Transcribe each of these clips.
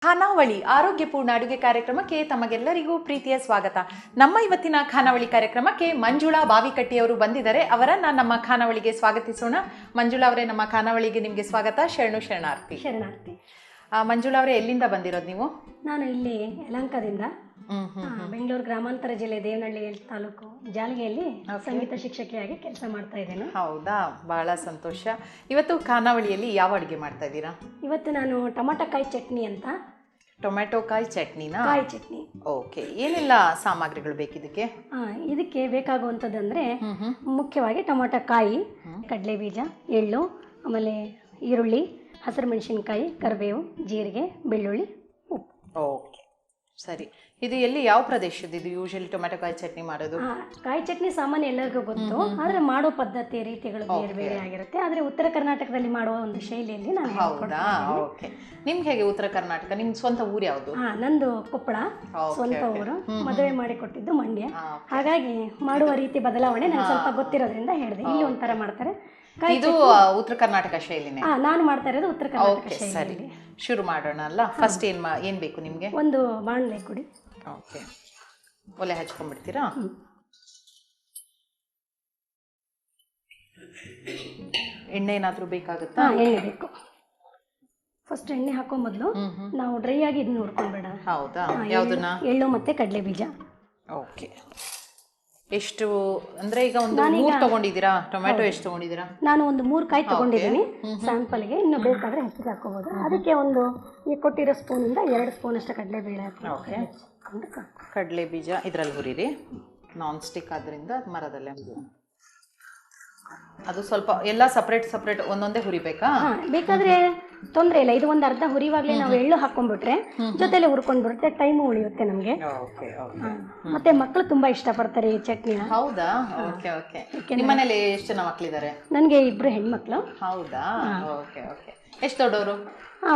ಖಾನಾವಳಿ ಆರೋಗ್ಯಪೂರ್ಣ ಅಡುಗೆ ಕಾರ್ಯಕ್ರಮಕ್ಕೆ ತಮಗೆಲ್ಲರಿಗೂ ಪ್ರೀತಿಯ ಸ್ವಾಗತ. ನಮ್ಮ ಇವತ್ತಿನ ಖಾನಾವಳಿ ಕಾರ್ಯಕ್ರಮಕ್ಕೆ ಮಂಜುಳಾ ಬಾವಿಕಟ್ಟಿಯವರು ಬಂದಿದ್ದಾರೆ. ಅವರನ್ನ ನಮ್ಮ ಖಾನಾವಳಿಗೆ ಸ್ವಾಗತಿಸೋಣ. ಮಂಜುಳಾ ಅವರೇ, ನಮ್ಮ ಖಾನಾವಳಿಗೆ ನಿಮಗೆ ಸ್ವಾಗತ. ಶರಣಾರ್ಥಿ. ಮಂಜುಳಾ ಅವರೇ, ಎಲ್ಲಿಂದ ಬಂದಿರೋದು ನೀವು? ನಾನು ಇಲ್ಲಿ ಯಲಹಂಕದಿಂದ, ಬೆಂಗಳೂರು ಗ್ರಾಮಾಂತರ ಜಿಲ್ಲೆ ದೇವನಹಳ್ಳಿ ತಾಲೂಕು ಜಾಲಿಗೆಯಲ್ಲಿ ಸಂಗೀತ ಶಿಕ್ಷಕಿಯಾಗಿ ಕೆಲಸ ಮಾಡ್ತಾ ಇದ್ದೇನೆ. ಹೌದಾ, ಬಹಳ ಸಂತೋಷ. ಇವತ್ತು ಖಾನಾವಳಿಯಲ್ಲಿ ಯಾವ ಅಡುಗೆ ಮಾಡ್ತಾ ಇದ್ದೀರಾ? ಇವತ್ತು ನಾನು ಟೊಮಾಟೊ ಕಾಯಿ ಚಟ್ನಿ ಅಂತ. ಟೊಮೆಟೊ ಕಾಯಿ ಚಟ್ನಿನಾ? ಕಾಯಿ ಚಟ್ನಿ. ಓಕೆ. ಏನೆಲ್ಲ ಸಾಮಗ್ರಿಗಳು ಬೇಕಿದಕ್ಕೆ? ಇದಕ್ಕೆ ಬೇಕಾಗುವಂಥದ್ದಂದ್ರೆ ಮುಖ್ಯವಾಗಿ ಟೊಮಾಟೊ ಕಾಯಿ, ಕಡಲೆ ಬೀಜ, ಎಳ್ಳು, ಆಮೇಲೆ ಈರುಳ್ಳಿ, ಹಸಿರು ಮೆಣಸಿನಕಾಯಿ, ಕರಿಬೇವು, ಜೀರಿಗೆ, ಬೆಳ್ಳುಳ್ಳಿ, ಉಪ್ಪು. ಓಕೆ, ಸರಿ. ಇದು ಎಲ್ಲಿ, ಯಾವ ಪ್ರದೇಶದ ಇದು ಯೂಶಲಿ ಟೊಮೆಟೊ ಕಾಯಿ ಚಟ್ನಿ ಮಾಡೋದು? ಕಾಯಿ ಚಟ್ನಿ ಸಾಮಾನ್ಯ ಎಲ್ಲರಿಗೂ ಗೊತ್ತು, ಆದರೆ ಮಾಡೋ ಪದ್ಧತಿ ರೀತಿಗಳು ಬೇರೆ ಬೇರೆ ಆಗಿರುತ್ತೆ. ಆದರೆ ಉತ್ತರ ಕರ್ನಾಟಕದಲ್ಲಿ ಮಾಡುವ ಒಂದು ಶೈಲಿಯಲ್ಲಿ ನಾನು ಹೌದಾ? ಓಕೆ. ನಿಮ್ಗೆ ಹೇಗೆ ಉತ್ತರ ಕರ್ನಾಟಕ? ನಿಮ್ ಸ್ವಂತ ಊರು ಯಾವುದು? ನಂದು ಕೊಪ್ಪಳ ಸ್ವಂತ ಊರು. ಮದುವೆ ಮಾಡಿ ಕೊಟ್ಟಿದ್ದು ಮಂಡ್ಯ. ಹಾಗಾಗಿ ಮಾಡುವ ರೀತಿ ಬದಲಾವಣೆ ನನಗೆ ಸ್ವಲ್ಪ ಗೊತ್ತಿರೋದ್ರಿಂದ ಹೇಳಿದೆ. ಇಲ್ಲಿ ಒಂಥರ ಮಾಡ್ತಾರೆ. ಇದು ಉತ್ತರ ಕರ್ನಾಟಕ ಶೈಲಿನೇ? ನಾನು ಮಾಡ್ತಾ ಇರೋದು ಉತ್ತರ ಕರ್ನಾಟಕ ಶೈಲಿ. ಸರಿ, ಶುರು ಮಾಡೋಣ ಅಲ್ಲ? ಫಸ್ಟ್ ಏನ್ ಬೇಕು ನಿಮ್ಗೆ? ಒಂದು ಬಾಣಲೆ ಕೊಡಿ. ಓಕೆ. ಒಲೆ ಹಚ್ಕೊಂಡ್ಬಿಡ್ತೀರಾ? ಎಣ್ಣೆ ಏನಾದ್ರೂ ಬೇಕಾಗುತ್ತಾ? ಎಣ್ಣೆ ಬೇಕು. ಫಸ್ಟ್ ಎಣ್ಣೆ ಹಾಕೋ ಮೊದಲು ನಾವು ಡ್ರೈ ಆಗಿ ಇದನ್ನ ಹುರ್ಕೊಂಡ್ಬೇಡ. ಹೌದಾ? ಯಾವ್ದನ್ನ? ಎಳ್ಳು ಮತ್ತೆ ಕಡಲೆ ಬೀಜ. ಓಕೆ. ಎಷ್ಟು ಅಂದ್ರೆ ಈಗ ಒಂದು 3 ತಗೊಂಡಿದ್ದೀರಾ? ಟೊಮೆಟೊ ಎಷ್ಟು ತಗೊಂಡಿದ್ದೀರಾ? ನಾನು ಒಂದು 3 ಕಾಯಿ ತಗೊಂಡಿದ್ದೀನಿ ಸ್ಯಾಂಪಲ್ಗೆ. ಇನ್ನು ಬೇಕಾದ್ರೆ ಹೆಚ್ಚಿಗೆ ಹಾಕೋಬಹುದು. ಅದಕ್ಕೆ ಒಂದು ಈ ಕೊಟ್ಟಿರೋ ಸ್ಪೂನಿಂದ 2 ಸ್ಪೂನ್ ಅಷ್ಟು ಕಡಲೆ ಬೇಳೆ ಹಾಕಿ. ಕಡಲೆ ಬೀಜ ಇದರಲ್ಲಿ ಹುರಿರಿ. ನಾನ್ ಸ್ಟಿಕ್ ಆದ್ರಿಂದ ಮರದಲ್ಲೇ ಹುರಿ. ಅದು ಸ್ವಲ್ಪ ಎಲ್ಲ ಸಪ್ರೇಟ್ ಒಂದೊಂದೇ ಹುರಿಬೇಕಾ? ಬೇಕಾದ್ರೆ ತೊಂದರೆ ಇಲ್ಲ. ಇದು ಒಂದು ಅರ್ಧ ಹುರಿವಾಗ್ಲೇ ನಾವು ಎಳ್ಳು ಹಾಕೊಂಡ್ಬಿಟ್ರೆ ಜೊತೆಲೆ ಹುರ್ಕೊಂಡ್ಬಿಡುತ್ತೆ, ಟೈಮು ಉಳಿಯುತ್ತೆ ನಮಗೆ. ಮತ್ತೆ ಮಕ್ಕಳು ತುಂಬಾ ಇಷ್ಟಪಡ್ತಾರೆ ಈ ಚಟ್ನಿ. ಹೌದಾ? Okay okay. ನಿಮ್ಮನೇಲಿ ಎಷ್ಟು ಜನ ಮಕ್ಕಳಿದ್ದಾರೆ? ನನಗೆ 2 ಹೆಣ್ಮಕ್ಳು. ಹೌದಾ? Okay okay. ಎಷ್ಟು ದೊಡ್ಡವರು?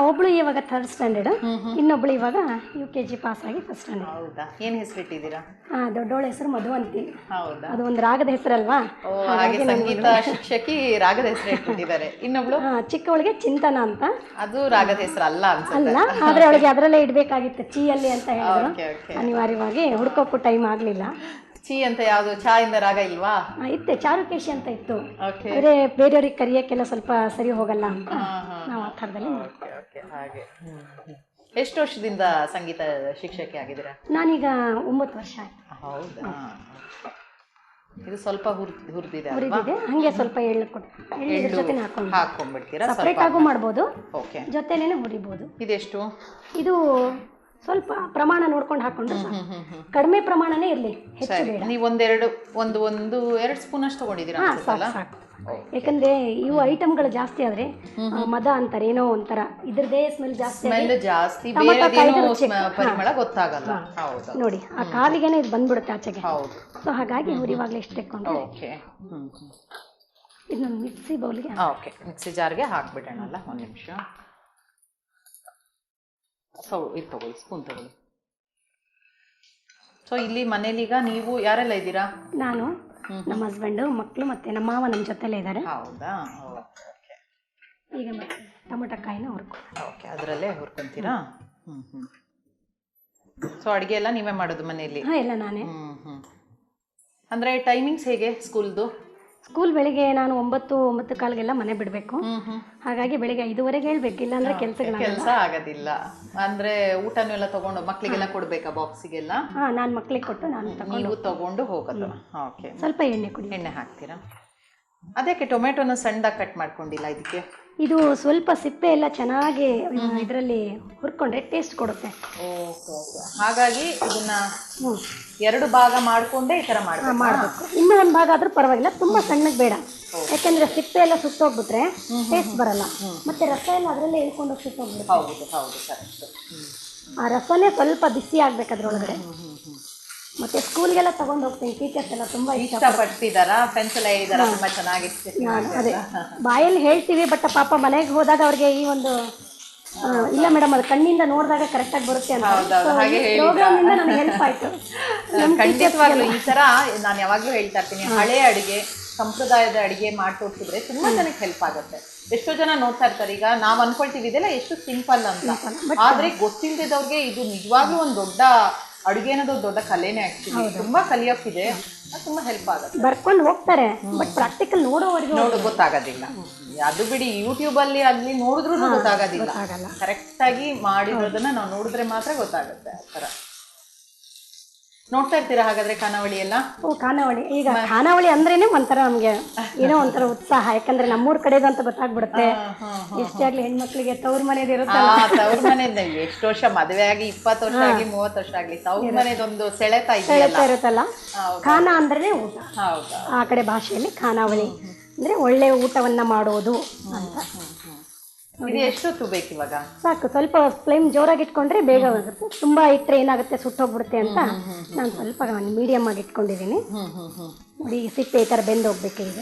ಒಬ್ಳು ಇವಾಗ 3rd ಸ್ಟ್ಯಾಂಡರ್ಡ್, ಇನ್ನೊಬ್ಳು ಇವಾಗ UKG ಪಾಸ್ ಆಗಿ 1st ಸ್ಟ್ಯಾಂಡರ್ಡ್. ಹೌದಾ? ಏನು ಹೆಸರಿಟ್ಟಿದ್ದೀರಾ? ದೊಡ್ಡವಳ ಹೆಸರು ಮಧುವಂತಿ. ಹೌದಾ? ಅದು ಒಂದು ರಾಗದ ಹೆಸರಲ್ವಾ, ಹಾಗೆ ಸಂಗೀತ ಶಿಕ್ಷಕಿ ರಾಗದ ಹೆಸರು ಇಟ್ಟಿದ್ದಾರೆ. ಇನ್ನೊಬ್ಳು ಚಿಕ್ಕವಳಿಗೆ ಚಿಂತನ ಅಂತ. ಅದು ರಾಗದ ಹೆಸರು ಅಲ್ಲ ಅಲ್ಲ, ಆದ್ರೆ ಅವಳಿಗೆ ಅದರಲ್ಲೇ ಇಡ್ಬೇಕಾಗಿತ್ತು, ಚೀಯಲ್ಲಿ ಅಂತ ಹೇಳಿದ್ರು. ಅನಿವಾರ್ಯವಾಗಿ ಹುಡ್ಕೋಕ್ಕೂ ಟೈಮ್ ಆಗ್ಲಿಲ್ಲ. ಚೀ ಅಂತ ಯಾವ್ದು? ಚಾ ಇಂದ ರಾಗ ಇಲ್ವಾ? ಇತ್ತೆ, ಚಾರುಕೇಶಿ ಅಂತ ಇತ್ತು. ಆದ್ರೆ ಬೇರೆಯವ್ರಿಗೆ ಕರಿಯಕ್ಕೆಲ್ಲ ಸ್ವಲ್ಪ ಸರಿ ಹೋಗಲ್ಲ ಅಂತ ನಾವು ಆ ಥರದಲ್ಲಿ. ಹಾಗೆ. ಎಷ್ಟು ವರ್ಷದಿಂದ ಸಂಗೀತ ಶಿಕ್ಷಕಿ ಆಗಿದ್ದೀರಾ? ನಾನೀಗ 9 ವರ್ಷ ಆಯ್ತು. ಹೌದಾ? ಇದು ಸ್ವಲ್ಪ ಹುರಿದಿದೆ, ಹಂಗೆ ಸ್ವಲ್ಪ ಎಳ್ಳು ಜೊತೆ ಹಾಕೊಂಡ್ಬಿಡ್ತೀರಾ? ಸಪ್ರೇಟ್ ಆಗು ಮಾಡ್ಬೋದು, ಓಕೆ, ಜೊತೆಲೇನೆ ಹುರಿಬೋದು. ಇದೆಷ್ಟು? ಇದು ಸ್ವಲ್ಪ ಪ್ರಮಾಣ ನೋಡ್ಕೊಂಡು ಹಾಕೊಂಡ್ರೆ ಕಡಿಮೆ ಪ್ರಮಾಣನೇ ಇರಲಿ, ಹೆಚ್ಚು ಬೇಡ. ನೀವು ಒಂದು 2 ಸ್ಪೂನ್ ಅಷ್ಟು ತಗೊಂಡಿದ್ದೀರಾ? ಸಾಕು. ಯಾಕಂದ್ರೆ ಇವು ಐಟಮ್ಗಳು ಜಾಸ್ತಿ ಆದ್ರೆ ಮದ ಅಂತಾರೆ, ಏನೋ ಒಂಥರ ಇದ್ರದೇ ಸ್ಮೆಲ್ ಜಾಸ್ತಿ, ಪರಿಮಳ ಗೊತ್ತಾಗಲ್ಲ. ನೋಡಿ, ಆ ಕಾವಿಗೆನೆ ಇದು ಬಂದ್ಬಿಡುತ್ತೆ ಆಚೆಗೆ. ಸೊ ಹಾಗಾಗಿ ಹುರಿವಾಗ್ಲೇ ಇಷ್ಟು ತೆಕ್ಕೊಂಡು ಇದನ್ನ ಮಿಕ್ಸಿ ಬೌಲ್ಗೆ, ಮಿಕ್ಸಿ ಜಾರ್ಗೆ ಹಾಕ್ಬಿಡೋಣಲ್ಲ. 1 ನಿಮಿಷ. ಇದು ತಗೊಳ್ಳಿ, ಸ್ಪೂನ್ ತಗೊಳ್ಳಿ. ಸೊ ಇಲ್ಲಿ ಮನೇಲೀಗ ನೀವು ಯಾರೆಲ್ಲ ಇದ್ದೀರಾ? ನಾನು, ನಮ್ಮ ಹಸ್ಬೆಂಡ್, ಮಕ್ಕಳು ಮತ್ತೆ ನಮ್ಮ ಮಾವ ನಮ್ಮ ಜೊತೆಲೇ ಇದ್ದಾರೆ. ಹೌದಾ? ಈಗ ಮತ್ತೆ ಟೊಮೆಟೊ ಕಾಯಿನ ಓಕೆ, ಅದರಲ್ಲೇ ಹುರ್ಕೊಂತೀರಾ? ಸೊ ಅಡುಗೆ ಎಲ್ಲ ನೀವೇ ಮಾಡೋದು ಮನೆಯಲ್ಲಿ? ಎಲ್ಲ ನಾನೇ. ಅಂದ್ರೆ ಟೈಮಿಂಗ್ಸ್ ಹೇಗೆ ಸ್ಕೂಲ್ದು? ಸ್ಕೂಲ್ ಬೆಳಿಗ್ಗೆ ನಾನು 9-9:15ಗೆಲ್ಲ ಮನೆ ಬಿಡಬೇಕು. ಹಾಗಾಗಿ ಬೆಳಿಗ್ಗೆ 5:30ಗೆ ಹೇಳ್ಬೇಕು, ಇಲ್ಲ ಅಂದ್ರೆ ಕೆಲಸ ಆಗೋದಿಲ್ಲ. ಅಂದ್ರೆ ಊಟನೂ ಎಲ್ಲ ತಗೊಂಡು ಮಕ್ಕಳಿಗೆಲ್ಲ ಕೊಡ್ಬೇಕಾ ಬಾಕ್ಸಿಗೆಲ್ಲ? ನಾನು ಮಕ್ಕಳಿಗೆ ಕೊಟ್ಟು ನಾನು ತಗೊಂಡು ಹೋಗೋದು. ಓಕೆ. ಸ್ವಲ್ಪ ಎಣ್ಣೆ ಹಾಕ್ತೀರಾ? ಅದಕ್ಕೆ ಟೊಮೆಟೊನ ಸಣ್ಣದಾಗಿ ಕಟ್ ಮಾಡ್ಕೊಂಡಿಲ್ಲ ಇದಕ್ಕೆ? ಇದು ಸ್ವಲ್ಪ ಸಿಪ್ಪೆ ಎಲ್ಲ ಚೆನ್ನಾಗಿ ಇದರಲ್ಲಿ ಹುರ್ಕೊಂಡ್ರೆ ಟೇಸ್ಟ್ ಕೊಡುತ್ತೆ. ಹಾಗಾಗಿ ಇದನ್ನ 2 ಭಾಗ ಮಾಡ್ಕೊಂಡೇ ಈ ತರ ಮಾಡಬೇಕು. ಇನ್ನೂ 1 ಭಾಗ ಆದ್ರೂ ಪರವಾಗಿಲ್ಲ, ತುಂಬಾ ಸಣ್ಣಗೆ ಬೇಡ. ಯಾಕಂದ್ರೆ ಸಿಪ್ಪೆ ಎಲ್ಲ ಸುಟ್ಟೋಗ್ಬಿಟ್ರೆ ಟೇಸ್ಟ್ ಬರಲ್ಲ, ಮತ್ತೆ ರಸ ಎಲ್ಲ ಅದರಲ್ಲೇ ಹೇಳ್ಕೊಂಡು ಸುಟ್ಟೋಗ್ಬಿಡುತ್ತೆ. ಆ ರಸನೇ ಸ್ವಲ್ಪ ಬಿಸಿ ಆಗ್ಬೇಕು ಅದ್ರೊಳಗಡೆ. ಮತ್ತೆ ಸ್ಕೂಲ್ಗೆಲ್ಲ ತಗೊಂಡು ಹೋಗ್ತೀನಿ, ಟೀಚರ್ಸ್ ಎಲ್ಲ ತುಂಬಾ ಇಷ್ಟಪಡ್ತಿದಾರಾ? ಪೆನ್ಸಿಲ್ ಹೇಳಿದಾರಾ? ತುಂಬಾ ಚೆನ್ನಾಗಿತ್ತು. ಅದೇ ಬಾಯಲ್ಲಿ ಹೇಳ್ತೀವಿ, ಬಟ್ ಪಾಪ ಮನೆಗೆ ಹೋದಾಗ ಅವ್ರಿಗೆ ಈ ಒಂದು ಇಲ್ಲ ಮೇಡಮ್, ಅದು ಕಣ್ಣಿಂದ ನೋಡಿದಾಗ ಕರೆಕ್ಟಾಗಿ ಬರುತ್ತೆ ಅಂತ ಪ್ರೋಗ್ರಾಮಿಂದ ನನಗೆ ಹೆಲ್ಪ್ ಆಯಿತು. ಖಂಡಿತವಾಗ್ಲೂ ಈ ಥರ ನಾನು ಯಾವಾಗಲೂ ಹೇಳ್ತಾ ಇರ್ತೀನಿ, ಹಳೆ ಅಡುಗೆ ಸಂಪ್ರದಾಯದ ಅಡಿಗೆ ಮಾಡಿ ತೋರಿಸಿದ್ರೆ ತುಂಬಾ ಜನಕ್ಕೆ ಹೆಲ್ಪ್ ಆಗುತ್ತೆ. ಎಷ್ಟೋ ಜನ ನೋಡ್ತಾ ಇರ್ತಾರೆ, ಈಗ ನಾವ್ ಅನ್ಕೊಳ್ತೀವಿ ಇದೆಲ್ಲ ಎಷ್ಟು ಸಿಂಪಲ್ ಅಂತ, ಆದ್ರೆ ಗೊತ್ತಿಲ್ಲದವ್ರಿಗೆ ಇದು ನಿಜವಾಗ್ಲೂ ಒಂದು ದೊಡ್ಡ ಅಡುಗೆ ಅನ್ನೋದು ದೊಡ್ಡ ಕಲೆನೇ. ಆಕ್ಚುಲಿ ತುಂಬಾ ಕಲಿಯೋಕ್ಕಿದೆ, ತುಂಬಾ ಹೆಲ್ಪ್ ಆಗುತ್ತೆ. ಬರ್ಕೊಂಡು ಹೋಗ್ತಾರೆ, ಬಟ್ ಪ್ರಾಕ್ಟಿಕಲ್ ನೋಡೋವರೆಗೂ ಗೊತ್ತಾಗೋದಿಲ್ಲ. ಅದು ಬಿಡಿ, ಯೂಟ್ಯೂಬ್ ಅಲ್ಲಿ ನೋಡಿದ್ರು ಗೊತ್ತಾಗೋದಿಲ್ಲ. ಕರೆಕ್ಟ್ ಆಗಿ ಮಾಡಿರೋದನ್ನ ನಾವು ನೋಡಿದ್ರೆ ಮಾತ್ರ ಗೊತ್ತಾಗುತ್ತೆ. ಆ ಥರ ನೋಡ್ತಾ ಇರ್ತೀರಾ ಹಾಗಾದ್ರೆ ಖಾನಾವಳಿ ಎಲ್ಲ? ಖಾನಾವಳಿ, ಈಗ ಖಾನಾವಳಿ ಅಂದ್ರೇನೆ ಒಂಥರ ನಮ್ಗೆ ಏನೋ ಒಂಥರ ಉತ್ಸಾಹ, ಯಾಕಂದ್ರೆ ನಮ್ಮೂರ್ ಕಡೆದು ಅಂತ ಗೊತ್ತಾಗ್ಬಿಡುತ್ತೆ. ಎಷ್ಟೇ ಆಗ್ಲಿ ಹೆಣ್ಮಕ್ಳಿಗೆ ತವ್ರ ಮನೇದು ಇರುತ್ತಲ್ಲ, ತವ್ರ ಮನೆಯಿಂದ ಎಷ್ಟು ವರ್ಷ ಮದುವೆ ಆಗಿ 20 ವರ್ಷ ಆಗಿ 30 ವರ್ಷ ಆಗ್ಲಿ ತವ್ರ ಮನೆದೊಂದು ಸೆಳೆತ ಇರುತ್ತಲ್ಲ. ಖಾನ ಅಂದ್ರೆ ಊಟ, ಆ ಕಡೆ ಭಾಷೆಯಲ್ಲಿ ಖಾನಾವಳಿ ಅಂದ್ರೆ ಒಳ್ಳೆ ಊಟವನ್ನ ಮಾಡೋದು ಅಂತ. ಇದು ಎಷ್ಟೊತ್ತು ಬೇಕು ಇವಾಗ? ಸಾಕು, ಸ್ವಲ್ಪ ಫ್ಲೇಮ್ ಜೋರಾಗಿ ಇಟ್ಕೊಂಡ್ರೆ ಬೇಗ ಆಗುತ್ತೆ. ತುಂಬಾ ಇಟ್ಟರೆ ಏನಾಗುತ್ತೆ, ಸುಟ್ಟೋಗ್ಬಿಡುತ್ತೆ ಅಂತ ನಾನು ಸ್ವಲ್ಪ ಮೀಡಿಯಮ್ ಆಗಿ ಇಟ್ಕೊಂಡಿದ್ದೀನಿ. ನೋಡಿ ಸಿಪ್ಪೆ ಈ ಥರ ಬೆಂದು ಹೋಗ್ಬೇಕು. ಈಗ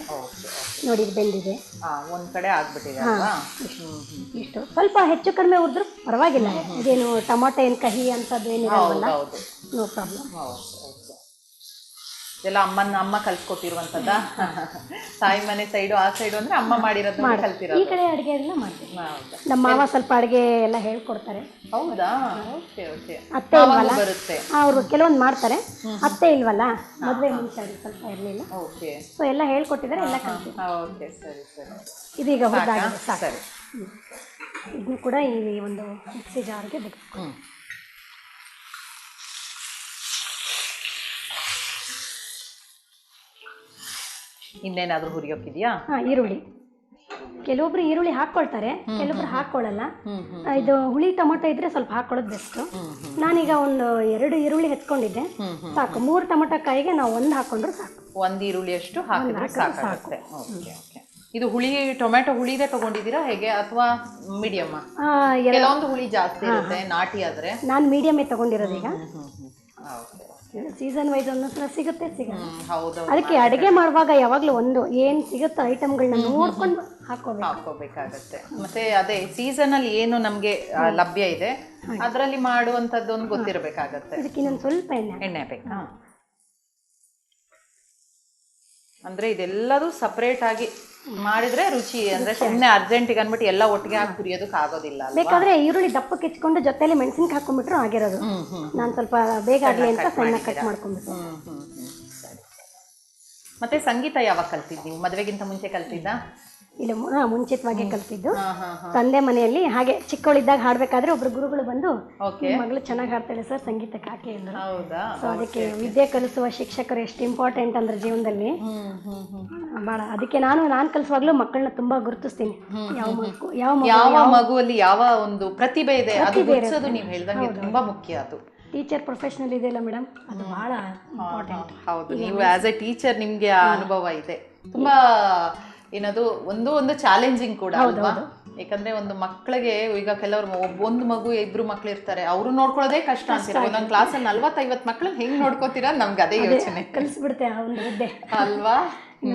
ನೋಡಿ ಇದು ಬೆಂದಿದೆ, ಒಂದ್ ಕಡೆ ಆಗ್ಬಿಟ್ಟಿದೆ. ಇಷ್ಟು ಸ್ವಲ್ಪ ಹೆಚ್ಚು ಕಡಿಮೆ ಉರಿದ್ರು ಪರವಾಗಿಲ್ಲ. ಇದೇನು ಟೊಮಾಟೊ ಏನು ಕಹಿ ಅಂತದ್ದು ಏನಿರಲ್ಲ, ನೋ ಪ್ರಾಬ್ಲಮ್. ಇದೆಲ್ಲ ಅಮ್ಮ ಕಲ್ಸ್ಕೊಟ್ಟಿರುವಂತದ್ದ? ತಾಯಿ ಮನೆ ಸೈಡು ಆ ಸೈಡು ಅಂದ್ರೆ ಅಮ್ಮ ಮಾಡಿರೋದು ಕಲ್ತಿರೋದು. ಈ ಕಡೆ ಅಡುಗೆ ಎಲ್ಲ ಮಾಡ್ತೀವಿ. ನಮ್ಮ ಮಾವ ಸ್ವಲ್ಪ ಅಡುಗೆ ಎಲ್ಲ ಹೇಳ್ಕೊಡ್ತಾರೆ. ಹೌದಾ? ಅತ್ತೆ ಇಲ್ವಲ್ಲ, ಅವರು ಕೆಲವೊಂದು ಮಾಡ್ತಾರೆ. ಅತ್ತೆ ಇಲ್ವಲ್ಲ, ಮದುವೆ ಮುಂಚೆ ಸ್ವಲ್ಪ ಇರಲಿಲ್ಲ, ಸೊ ಎಲ್ಲ ಹೇಳ್ಕೊಟ್ಟಿದ್ದಾರೆ, ಎಲ್ಲ ಕಲ್ತಿದ್ದಾರೆ. ಇದೀಗ ಹುರಿದಾಗಿದೆ ಸಾಕು. ಇದನ್ನು ಕೂಡ ಈ ಒಂದು ಮಿಕ್ಸಿ ಜಾರ್ಗೆ ಬಿಡ್ಬೇಕು. ಇನ್ನೇನಾದ್ರೂ ಹುರಿಯೋಕಿದ್ಯಾ? ಈರುಳ್ಳಿ, ಕೆಲವೊಬ್ರು ಈರುಳ್ಳಿ ಹಾಕ್ಕೊಳ್ತಾರೆ, ಕೆಲವೊಬ್ರು ಹಾಕ್ಕೊಳ್ಳಲ್ಲ. ಇದು ಹುಳಿ ಟೊಮೊಟೊ ಇದ್ರೆ ಸ್ವಲ್ಪ ಹಾಕ್ಕೊಳ್ಳೋದು ಬೆಸ್ಟ್. ನಾನೀಗ ಒಂದು 2 ಈರುಳ್ಳಿ ಹೆಚ್ಕೊಂಡಿದ್ದೆ, ಸಾಕು. 3 ಟೊಮೊಟೊ ಕಾಯಿಗೆ ನಾವು 1 ಹಾಕೊಂಡ್ರು ಸಾಕು. 1 ಈರುಳ್ಳಿ ಅಷ್ಟು ಹಾಕಿದ್ರೆ ಸಾಕಾಗುತ್ತೆ. ಇದು ಹುಳಿ ಟೊಮೆಟೊ ಹುಳಿದೇ ತಗೊಂಡಿದ್ದೀರಾ ಹೇಗೆ, ಅಥವಾ ಮೀಡಿಯಮ್? ಕೆಲವೊಂದು ಹುಳಿ ಜಾಸ್ತಿ ಇರುತ್ತೆ ನಾಟಿ ಆದ್ರೆ. ನಾನು ಮೀಡಿಯಮೇ ತಗೊಂಡಿರೋದು. ಈಗ ಸೀಸನ್ ವೈಸ್ ಒಂದೊಂದ್ಸಲ ಸಿಗುತ್ತೆ, ಸಿಗಲ್ಲ. ಅದಕ್ಕೆ ಅಡುಗೆ ಮಾಡುವಾಗ ಯಾವಾಗಲೂ ಒಂದು ಏನು ಸಿಗುತ್ತೋ ಐಟಮ್ಗಳನ್ನ ನೋಡ್ಕೊಂಡು ಹಾಕೋಬೇಕಾಗತ್ತೆ. ಮತ್ತೆ ಅದೇ ಸೀಸನ್ ಅಲ್ಲಿ ಏನು ನಮ್ಗೆ ಲಭ್ಯ ಇದೆ ಅದರಲ್ಲಿ ಮಾಡುವಂತದ್ದು ಒಂದು ಗೊತ್ತಿರಬೇಕಾಗತ್ತೆ. ಅದಕ್ಕೆ ಇನ್ನೊಂದು ಸ್ವಲ್ಪ ಎಣ್ಣೆ ಬೇಕಾ? ಅಂದ್ರೆ ಇದೆಲ್ಲದೂ ಸಪರೇಟ್ ಆಗಿ ಮಾಡಿದ್ರೆ ರುಚಿ, ಅಂದ್ರೆ ಸುಮ್ಮನೆ ಅರ್ಜೆಂಟಿಗೆ ಅಂದ್ಬಿಟ್ಟು ಎಲ್ಲ ಒಟ್ಟಿಗೆ ಹಾಕಿ ಕುರಿಯೋದಕ್ಕೆ ಆಗೋದಿಲ್ಲ. ಬೇಕಾದ್ರೆ ಈರುಳ್ಳಿ ದಪ್ಪಕ್ಕೆ ಹೆಚ್ಕೊಂಡು ಜೊತೆಲಿ ಮೆಣಸಿನ್ಕಾಯಿ ಹಾಕೊಂಡ್ಬಿಟ್ರು ಆಗಿರೋದು. ನಾನು ಸ್ವಲ್ಪ ಬೇಗ ಆಗಲಿ ಅಂತ ಸಣ್ಣ ಕಟ್ ಮಾಡ್ಕೊಂಡ್ಬಿಟ್ಟು. ಮತ್ತೆ ಸಂಗೀತ ಯಾವಾಗ ಕಲ್ತಿದ್ದು ನೀವು? ಮದುವೆಗಿಂತ ಮುಂಚೆ ಕಲ್ತಿದ್ದ? ಇಲ್ಲ, ಮುಂಚಿತವಾಗಿ ಕಲ್ತಿದ್ದು. ತಂದೆ ಮನೆಯಲ್ಲಿ ಹಾಗೆ ಚಿಕ್ಕವಳಿದ್ದಾಗ ಹಾಡ್ಬೇಕಾದ್ರೆ ಒಬ್ರು ಗುರುಗಳು ಬಂದು, ಮಗಳು ಚೆನ್ನಾಗಿ ಹಾಡ್ತಾಳೆ ಸರ್, ಸಂಗೀತಕ್ಕೆ ಹಾಕಿ ಅಂದ್ರು. ಸೊ ಅದಕ್ಕೆ ವಿದ್ಯೆ ಕಲಿಸುವ ಶಿಕ್ಷಕರು ಎಷ್ಟು ಇಂಪಾರ್ಟೆಂಟ್ ಅಂದ್ರೆ ಜೀವನದಲ್ಲಿ ಭಾಳ. ಅದಕ್ಕೆ ನಾನು ಕಲಿಸುವಾಗ್ಲೂ ಮಕ್ಕಳನ್ನ ತುಂಬಾ ಗುರುತಿಸ್ತೀನಿ. ಯಾವ ಮಗುವಲ್ಲಿ ಯಾವ ಒಂದು ಪ್ರತಿಭೆ ಇದೆ ಅದು ಗುರುತಿಸೋದು ನೀವು ಹೇಳ್ದಂಗೆ ತುಂಬಾ ಮುಖ್ಯ. ಅದು ಟೀಚರ್ ಪ್ರೊಫೆಷನಲ್ ಇದೆಯಲ್ಲ ಮೇಡಮ್, ಅದು ಬಹಳ ಇಂಪಾರ್ಟೆಂಟ್. ಹೌದು, ನೀವು ಆಸ್ ಎ ಟೀಚರ್ ನಿಮ್ಗೆ ಆ ಅನುಭವ ಇದೆ. ತುಂಬಾ ಏನದು ಒಂದು ಚಾಲೆಂಜಿಂಗ್ ಕೂಡ ಅಲ್ವಾ? ಯಾಕಂದ್ರೆ ಒಂದು ಮಕ್ಕಳಿಗೆ ಈಗ ಕೆಲವರು ಒಂದು ಮಗು 2 ಮಕ್ಳು ಇರ್ತಾರೆ, ಅವ್ರು ನೋಡ್ಕೊಳ್ಳೋದೇ ಕಷ್ಟ ಅಂತೀರ. ಒಂದೊಂದು ಕ್ಲಾಸಲ್ಲಿ 40-50 ಮಕ್ಳನ್ನ ಹೆಂಗ್ ನೋಡ್ಕೋತೀರಾ? ನಮ್ಗೆ ಅದೇ ಯೋಚನೆ ಕಲಿಸ್ಬಿಡುತ್ತೆ ಅಲ್ವಾ?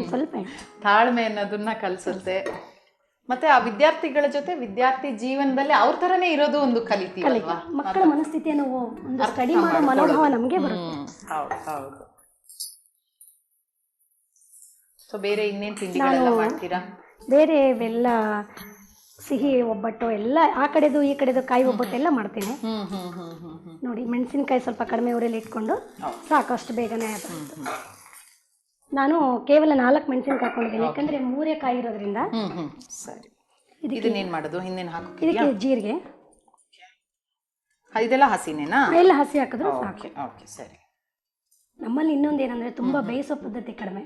ಸ್ವಲ್ಪ ತಾಳ್ಮೆ ಅನ್ನೋದನ್ನ ಕಲಿಸುತ್ತೆ. ಮತ್ತೆ ಆ ವಿದ್ಯಾರ್ಥಿಗಳ ಜೊತೆ ವಿದ್ಯಾರ್ಥಿ ಜೀವನದಲ್ಲಿ ಅವ್ರ ತರನೇ ಇರೋದು ಒಂದು ಕಲಿತೀವಿ. ಮಕ್ಕಳ ಮನಸ್ಥಿತಿಯನ್ನು ಸ್ಟಡಿ ಮಾಡೋ ಮನೋಭಾವ ನಮಗೆ ಬರುತ್ತೆ. ಹೌದು. ಸೊ ಬೇರೆ ಇನ್ನೇನು ತಿಂಡಿಗಳೆಲ್ಲ ಮಾಡ್ತೀರಾ? ಬೇರೆ ಇವೆಲ್ಲ ಸಿಹಿ ಒಬ್ಬಟ್ಟು ಎಲ್ಲ ಆ ಕಡೆದು ಈ ಕಡೆದು ಕಾಯಿ ಒಬ್ಬಟ್ಟು ಎಲ್ಲ ಮಾಡ್ತೀನಿ. ನೋಡಿ ಮೆಣಸಿನ್ಕಾಯಿ ಸ್ವಲ್ಪ ಕಡಿಮೆ ಉರಿಯಲ್ಲಿ ಇಟ್ಕೊಂಡು ಸಾಕಷ್ಟು ಬೇಗನೆ ಆಗುತ್ತೆ. ನಾನು ಕೇವಲ 4 ಮೆಣಸಿನ್ಕಾಯಿ ಹಾಕೊಂಡಿದ್ದೀನಿ, ಯಾಕಂದ್ರೆ 3 ಕಾಯಿ ಇರೋದ್ರಿಂದ. ಸರಿ, ಇದನ್ನೇನು ಮಾಡೋದು? ಹಿಂದೇನು ಹಾಕಿ? ಇದಕ್ಕೆ ಜೀರಿಗೆ, ಇದೆಲ್ಲ ಹಸಿನೇನಾ? ಎಲ್ಲ ಹಸಿ ಹಾಕಿದ್ರು ಸಾಕು. ಸರಿ. ನಮ್ಮಲ್ಲಿ ಇನ್ನೊಂದು ಏನಂದ್ರೆ ತುಂಬಾ ಬೇಯಿಸೋ ಪದ್ಧತಿ ಕಡಿಮೆ,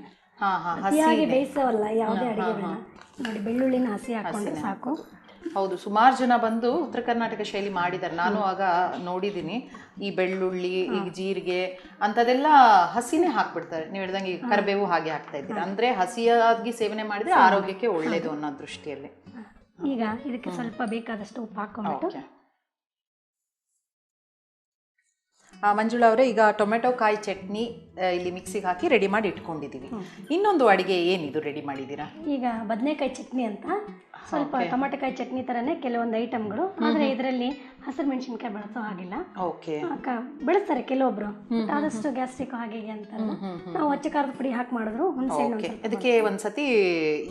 ಹಸಿಯಾಗಿ ಬೇಯಿಸೋವಲ್ಲ ಯಾವುದೇ ಅಡುಗೆಗಳನ್ನ. ನೋಡಿ ಬೆಳ್ಳುಳ್ಳಿನ ಹಸಿ ಹಾಕೊಂಡ್ರೆ ಸಾಕು. ಹೌದು, ಸುಮಾರು ಜನ ಬಂದು ಉತ್ತರ ಕರ್ನಾಟಕ ಶೈಲಿ ಮಾಡಿದ್ದಾರೆ. ನಾನು ಆಗ ನೋಡಿದ್ದೀನಿ. ಈ ಬೆಳ್ಳುಳ್ಳಿ, ಈಗ ಜೀರಿಗೆ ಅಂಥದ್ದೆಲ್ಲ ಹಸಿನೇ ಹಾಕ್ಬಿಡ್ತಾರೆ. ನೀವು ಹೇಳ್ದಂಗೆ ಈಗ ಕರಿಬೇವು ಹಾಗೆ ಹಾಕ್ತಾ ಇದ್ದೀರಾ. ಅಂದ್ರೆ ಹಸಿಯಾಗಿ ಸೇವನೆ ಮಾಡಿದ್ರೆ ಆರೋಗ್ಯಕ್ಕೆ ಒಳ್ಳೇದು ಅನ್ನೋ ದೃಷ್ಟಿಯಲ್ಲಿ. ಈಗ ಇದಕ್ಕೆ ಸ್ವಲ್ಪ ಬೇಕಾದಷ್ಟು ಉಪ್ಪು ಹಾಕೊಂಡ್ಬಿಟ್ಟು ಮಂಜುಳಾ ಅವರೇ, ಈಗ ಟೊಮೆಟೊ ಕಾಯಿ ಚಟ್ನಿ ಇಲ್ಲಿ ಮಿಕ್ಸಿಗೆ ಹಾಕಿ ರೆಡಿ ಮಾಡಿ ಇಟ್ಕೊಂಡಿದ್ದೀವಿ. ಇನ್ನೊಂದು ಅಡಿಗೆ ಏನಿದು ರೆಡಿ ಮಾಡಿದ್ದೀರಾ? ಈಗ ಬದನೆಕಾಯಿ ಚಟ್ನಿ ಅಂತ ಸ್ವಲ್ಪ ಟೊಮೆಟೊಕಾಯಿ ಚಟ್ನಿ ಥರನೇ ಕೆಲವೊಂದು ಐಟಮ್ಗಳು, ಆದರೆ ಇದರಲ್ಲಿ ಹಸಿರು ಮೆಣಸಿನ್ಕಾಯಿ ಬಳಸೋ ಹಾಗಿಲ್ಲ. ಓಕೆ, ಬೆಳೆಸ್ತಾರೆ ಕೆಲವೊಬ್ರು, ಆದಷ್ಟು ಗ್ಯಾಸ್ಟ್ರಿಕ್ ಹಾಗೆ ಅಂತ ನಾವು ಅಚ್ಚ ಖಾರದ ಪುಡಿ ಹಾಕಿ ಮಾಡಿದ್ರು ಹುಣಸೆ. ಅದಕ್ಕೆ ಒಂದ್ಸತಿ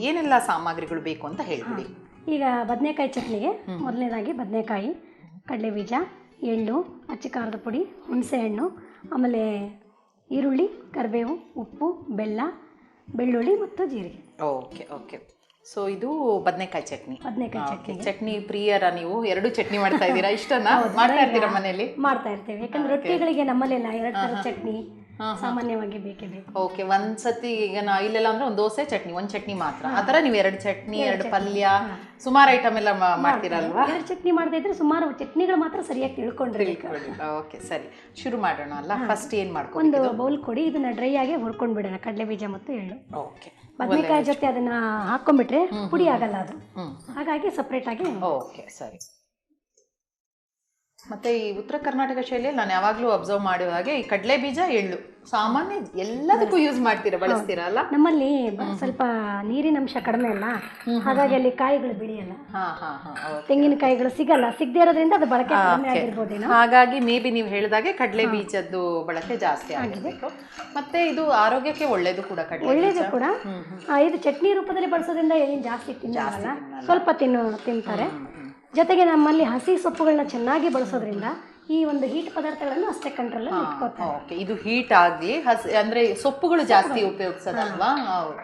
ಏನೆಲ್ಲ ಸಾಮಗ್ರಿಗಳು ಬೇಕು ಅಂತ ಹೇಳ್ಬಿಡಿ. ಈಗ ಬದನೆಕಾಯಿ ಚಟ್ನಿಗೆ ಮೊದಲನೇದಾಗಿ ಬದನೆಕಾಯಿ, ಕಡಲೆಬೀಜ, ಎಳ್ಳು, ಅಚ್ಚ ಖಾರದ ಪುಡಿ, ಹುಣಸೆಹಣ್ಣು, ಆಮೇಲೆ ಈರುಳ್ಳಿ, ಕರಿಬೇವು, ಉಪ್ಪು, ಬೆಲ್ಲ, ಬೆಳ್ಳುಳ್ಳಿ ಮತ್ತು ಜೀರಿಗೆ. Okay okay. ಸೊ ಇದು ಬದನೆಕಾಯಿ ಚಟ್ನಿ. ಚಟ್ನಿ ಪ್ರಿಯರ ನೀವು? ಎರಡು ಚಟ್ನಿ ಮಾಡ್ತಾ ಇದ್ದೀರಾ? ಇಷ್ಟನಾ ಮಾಡ್ತಾ ಇರ್ತೀರಾ ಮನೆಯಲ್ಲಿ? ಮಾಡ್ತಾ ಇರ್ತೀವಿ, ಯಾಕಂದ್ರೆ ರೊಟ್ಟಿಗಳಿಗೆ ನಮ್ಮಲ್ಲೆಲ್ಲ ಎರಡು ಥರ ಚಟ್ನಿ ಸಾಮಾನ್ಯವಾಗಿ ಬೇಕೇ ಬೇಕು. ಓಕೆ, ಒಂದ್ಸತಿ ಈಗ ಇಲ್ಲೆಲ್ಲ ಅಂದ್ರೆ ಒಂದು ದೋಸೆ ಚಟ್ನಿ, ಒಂದ್ ಚಟ್ನಿ ಮಾತ್ರ, ಆತರ ನೀವು ಎರಡು ಚಟ್ನಿ, ಎರಡು ಪಲ್ಯ, ಸುಮಾರು ಐಟಮ್ ಎಲ್ಲ ಮಾಡ್ತೀರಲ್ವಾ? ಎರಡು ಚಟ್ನಿ ಮಾಡದೇ ಇದ್ರೆ ಸುಮಾರು ಚಟ್ನಿಗಳು ಮಾತ್ರ ಸರಿಯಾಗಿ ತಿಳ್ಕೊಂಡ್ರಿ. ಓಕೆ, ಸರಿ, ಶುರು ಮಾಡೋಣ ಅಲ್ಲ? ಫಸ್ಟ್ ಏನ್ ಮಾಡ್ಕೊಂಡು ಒಂದು ಬೌಲ್ ಕೊಡಿ, ಇದನ್ನ ಡ್ರೈ ಆಗಿ ಹುರ್ಕೊಂಡ್ ಬಿಡೋಣ, ಕಡಲೆ ಬೀಜ ಮತ್ತು ಎಳ್ಳು. ಓಕೆ, ಬದನೆಕಾಯಿ ಜೊತೆ ಅದನ್ನ ಹಾಕೊಂಡ್ಬಿಟ್ರೆ ಪುಡಿ ಆಗಲ್ಲ ಅದು, ಹಾಗಾಗಿ ಸಪ್ರೇಟ್ ಆಗಿ. ಓಕೆ, ಸರಿ. ಮತ್ತೆ ಈ ಉತ್ತರ ಕರ್ನಾಟಕ ಶೈಲಿಯಲ್ಲಿ ನಾನು ಯಾವಾಗ್ಲೂ ಅಬ್ಸರ್ವ್ ಮಾಡುವ ಹಾಗೆ ಈ ಕಡಲೆ ಬೀಜ, ಎಳ್ಳು ಸಾಮಾನ್ಯ ಎಲ್ಲದಕ್ಕೂ ಯೂಸ್ ಮಾಡ್ತೀರಾ, ಬಳಸ್ತೀರಾ ಅಲ್ಲ? ನಮ್ಮಲ್ಲಿ ಸ್ವಲ್ಪ ನೀರಿನ ಅಂಶ ಕಡಿಮೆ ಅಲ್ಲ, ಹಾಗಾಗಿ ಅಲ್ಲಿ ಕಾಯಿಗಳು ಬೆಳೆಯಲ್ಲ, ತೆಂಗಿನಕಾಯಿಗಳು ಸಿಗಲ್ಲ, ಸಿಗದೆ ಇರೋದ್ರಿಂದ ಅದು ಬಳಕೆ ಕಡಿಮೆ ಆಗಿರ್ಬೋದೇನೋ. ಹಾಗಾಗಿ ಮೇ ಬಿ ನೀವು ಹೇಳಿದಾಗೆ ಕಡಲೆ ಬೀಜದ್ದು ಬಳಕೆ ಜಾಸ್ತಿ ಆಗಿರ್ಬೇಕು. ಮತ್ತೆ ಇದು ಆರೋಗ್ಯಕ್ಕೆ ಒಳ್ಳೇದು ಕೂಡ, ಒಳ್ಳೇದು ಕೂಡ. ಇದು ಚಟ್ನಿ ರೂಪದಲ್ಲಿ ಬಳಸೋದ್ರಿಂದ ಏನು ಜಾಸ್ತಿ ತಿನ್ನಲ್ಲ, ಸ್ವಲ್ಪ ತಿಂತಾರೆ. ಜೊತೆಗೆ ನಮ್ಮಲ್ಲಿ ಹಸಿ ಸೊಪ್ಪುಗಳನ್ನ ಚೆನ್ನಾಗಿ ಬಳಸೋದ್ರಿಂದ ಈ ಒಂದು ಹೀಟ್ ಪದಾರ್ಥಗಳನ್ನು ಅಷ್ಟೇ ಕಂಟ್ರೋಲ್ ಇಟ್ಕೋತಾರೆ. ಓಕೆ, ಇದು ಹೀಟ್ ಆಗಿ ಅಂದ್ರೆ ಸೊಪ್ಪುಗಳು ಜಾಸ್ತಿ ಉಪಯೋಗಿಸೋದಲ್ವಾ?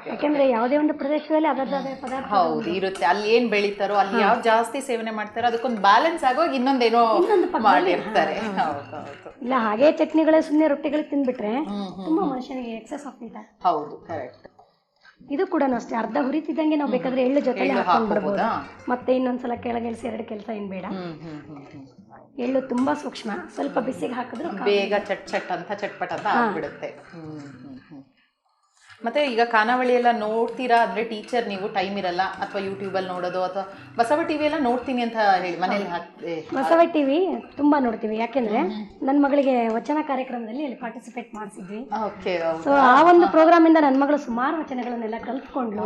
ಯಾಕಂದ್ರೆ ಯಾವುದೇ ಒಂದು ಪ್ರದೇಶದಲ್ಲಿ ಅದರದೇ ಪದಾರ್ಥ ಹೌದು ಇರುತ್ತೆ, ಅಲ್ಲಿ ಏನ್ ಬೆಳಿತಾರೋ ಅಲ್ಲಿ ಯಾವ್ದು ಜಾಸ್ತಿ ಸೇವನೆ ಮಾಡ್ತಾರೋ ಅದಕ್ಕೊಂದು ಬ್ಯಾಲೆನ್ಸ್ ಆಗೋಗಿ ಇನ್ನೊಂದೇನೋ ಮಾಡಿರ್ತಾರೆ. ಇಲ್ಲ ಹಾಗೆ ಚಟ್ನಿಗಳೇ ಸುಮ್ಮನೆ ರೊಟ್ಟಿಗಳಿಗೆ ತಿಂದ್ಬಿಟ್ರೆ ತುಂಬಾ ಮನುಷ್ಯನಿಗೆ ಎಕ್ಸೆಸ್ ಆಗ್ತಿದೆ. ಹೌದು, ಕರೆಕ್ಟ್. ಇದು ಕೂಡ ಅಷ್ಟೇ, ಅರ್ಧ ಹುರಿತಿದ್ದಂಗೆ ನಾವು ಬೇಕಾದ್ರೆ ಎಳ್ಳು ಜೊತೆ ಹಾಕೊಂಡ್ಬಿಡ್ಬೋದು. ಮತ್ತೆ ಇನ್ನೊಂದ್ಸಲ ಕೆಳಗಿಳಿಸಿ ಎರಡು ಕೆಲಸ ಏನ್ ಬೇಡ. ಎಳ್ಳು ತುಂಬಾ ಸೂಕ್ಷ್ಮ, ಸ್ವಲ್ಪ ಬಿಸಿಗೆ ಹಾಕಿದ್ರು ಬೇಗ ಚಟ್ಪಟ್ ಅಂತ ಆಗ್ಬಿಡುತ್ತೆ. ಮತ್ತೆ ಈಗ ಖಾನಾವಳಿ ಎಲ್ಲ ನೋಡ್ತೀರಾ ಅಂದ್ರೆ ಟೀಚರ್ ನೀವು, ಟೈಮ್ ಇರಲ್ಲ, ಅಥವಾ ಯೂಟ್ಯೂಬಲ್ಲಿ ನೋಡೋದು, ಅಥವಾ ಬಸವ ಟಿವಿ ಎಲ್ಲ ನೋಡ್ತೀನಿ ಅಂತ ಹೇಳಿ ಮನೇಲಿ ಬಸವ ಟಿವಿ ತುಂಬಾ ನೋಡ್ತೀವಿ. ಯಾಕೆಂದ್ರೆ ನನ್ನ ಮಗಳಿಗೆ ವಚನ ಕಾರ್ಯಕ್ರಮದಲ್ಲಿ ಅಲ್ಲಿ ಪಾರ್ಟಿಸಿಪೇಟ್ ಮಾಡಿಸಿದ್ವಿ. ಸೊ ಆ ಒಂದು ಪ್ರೋಗ್ರಾಮ್ ಇಂದ ನನ್ನ ಮಗಳು ಸುಮಾರು ವಚನಗಳನ್ನೆಲ್ಲ ಕಲ್ತ್ಕೊಂಡ್ಲು.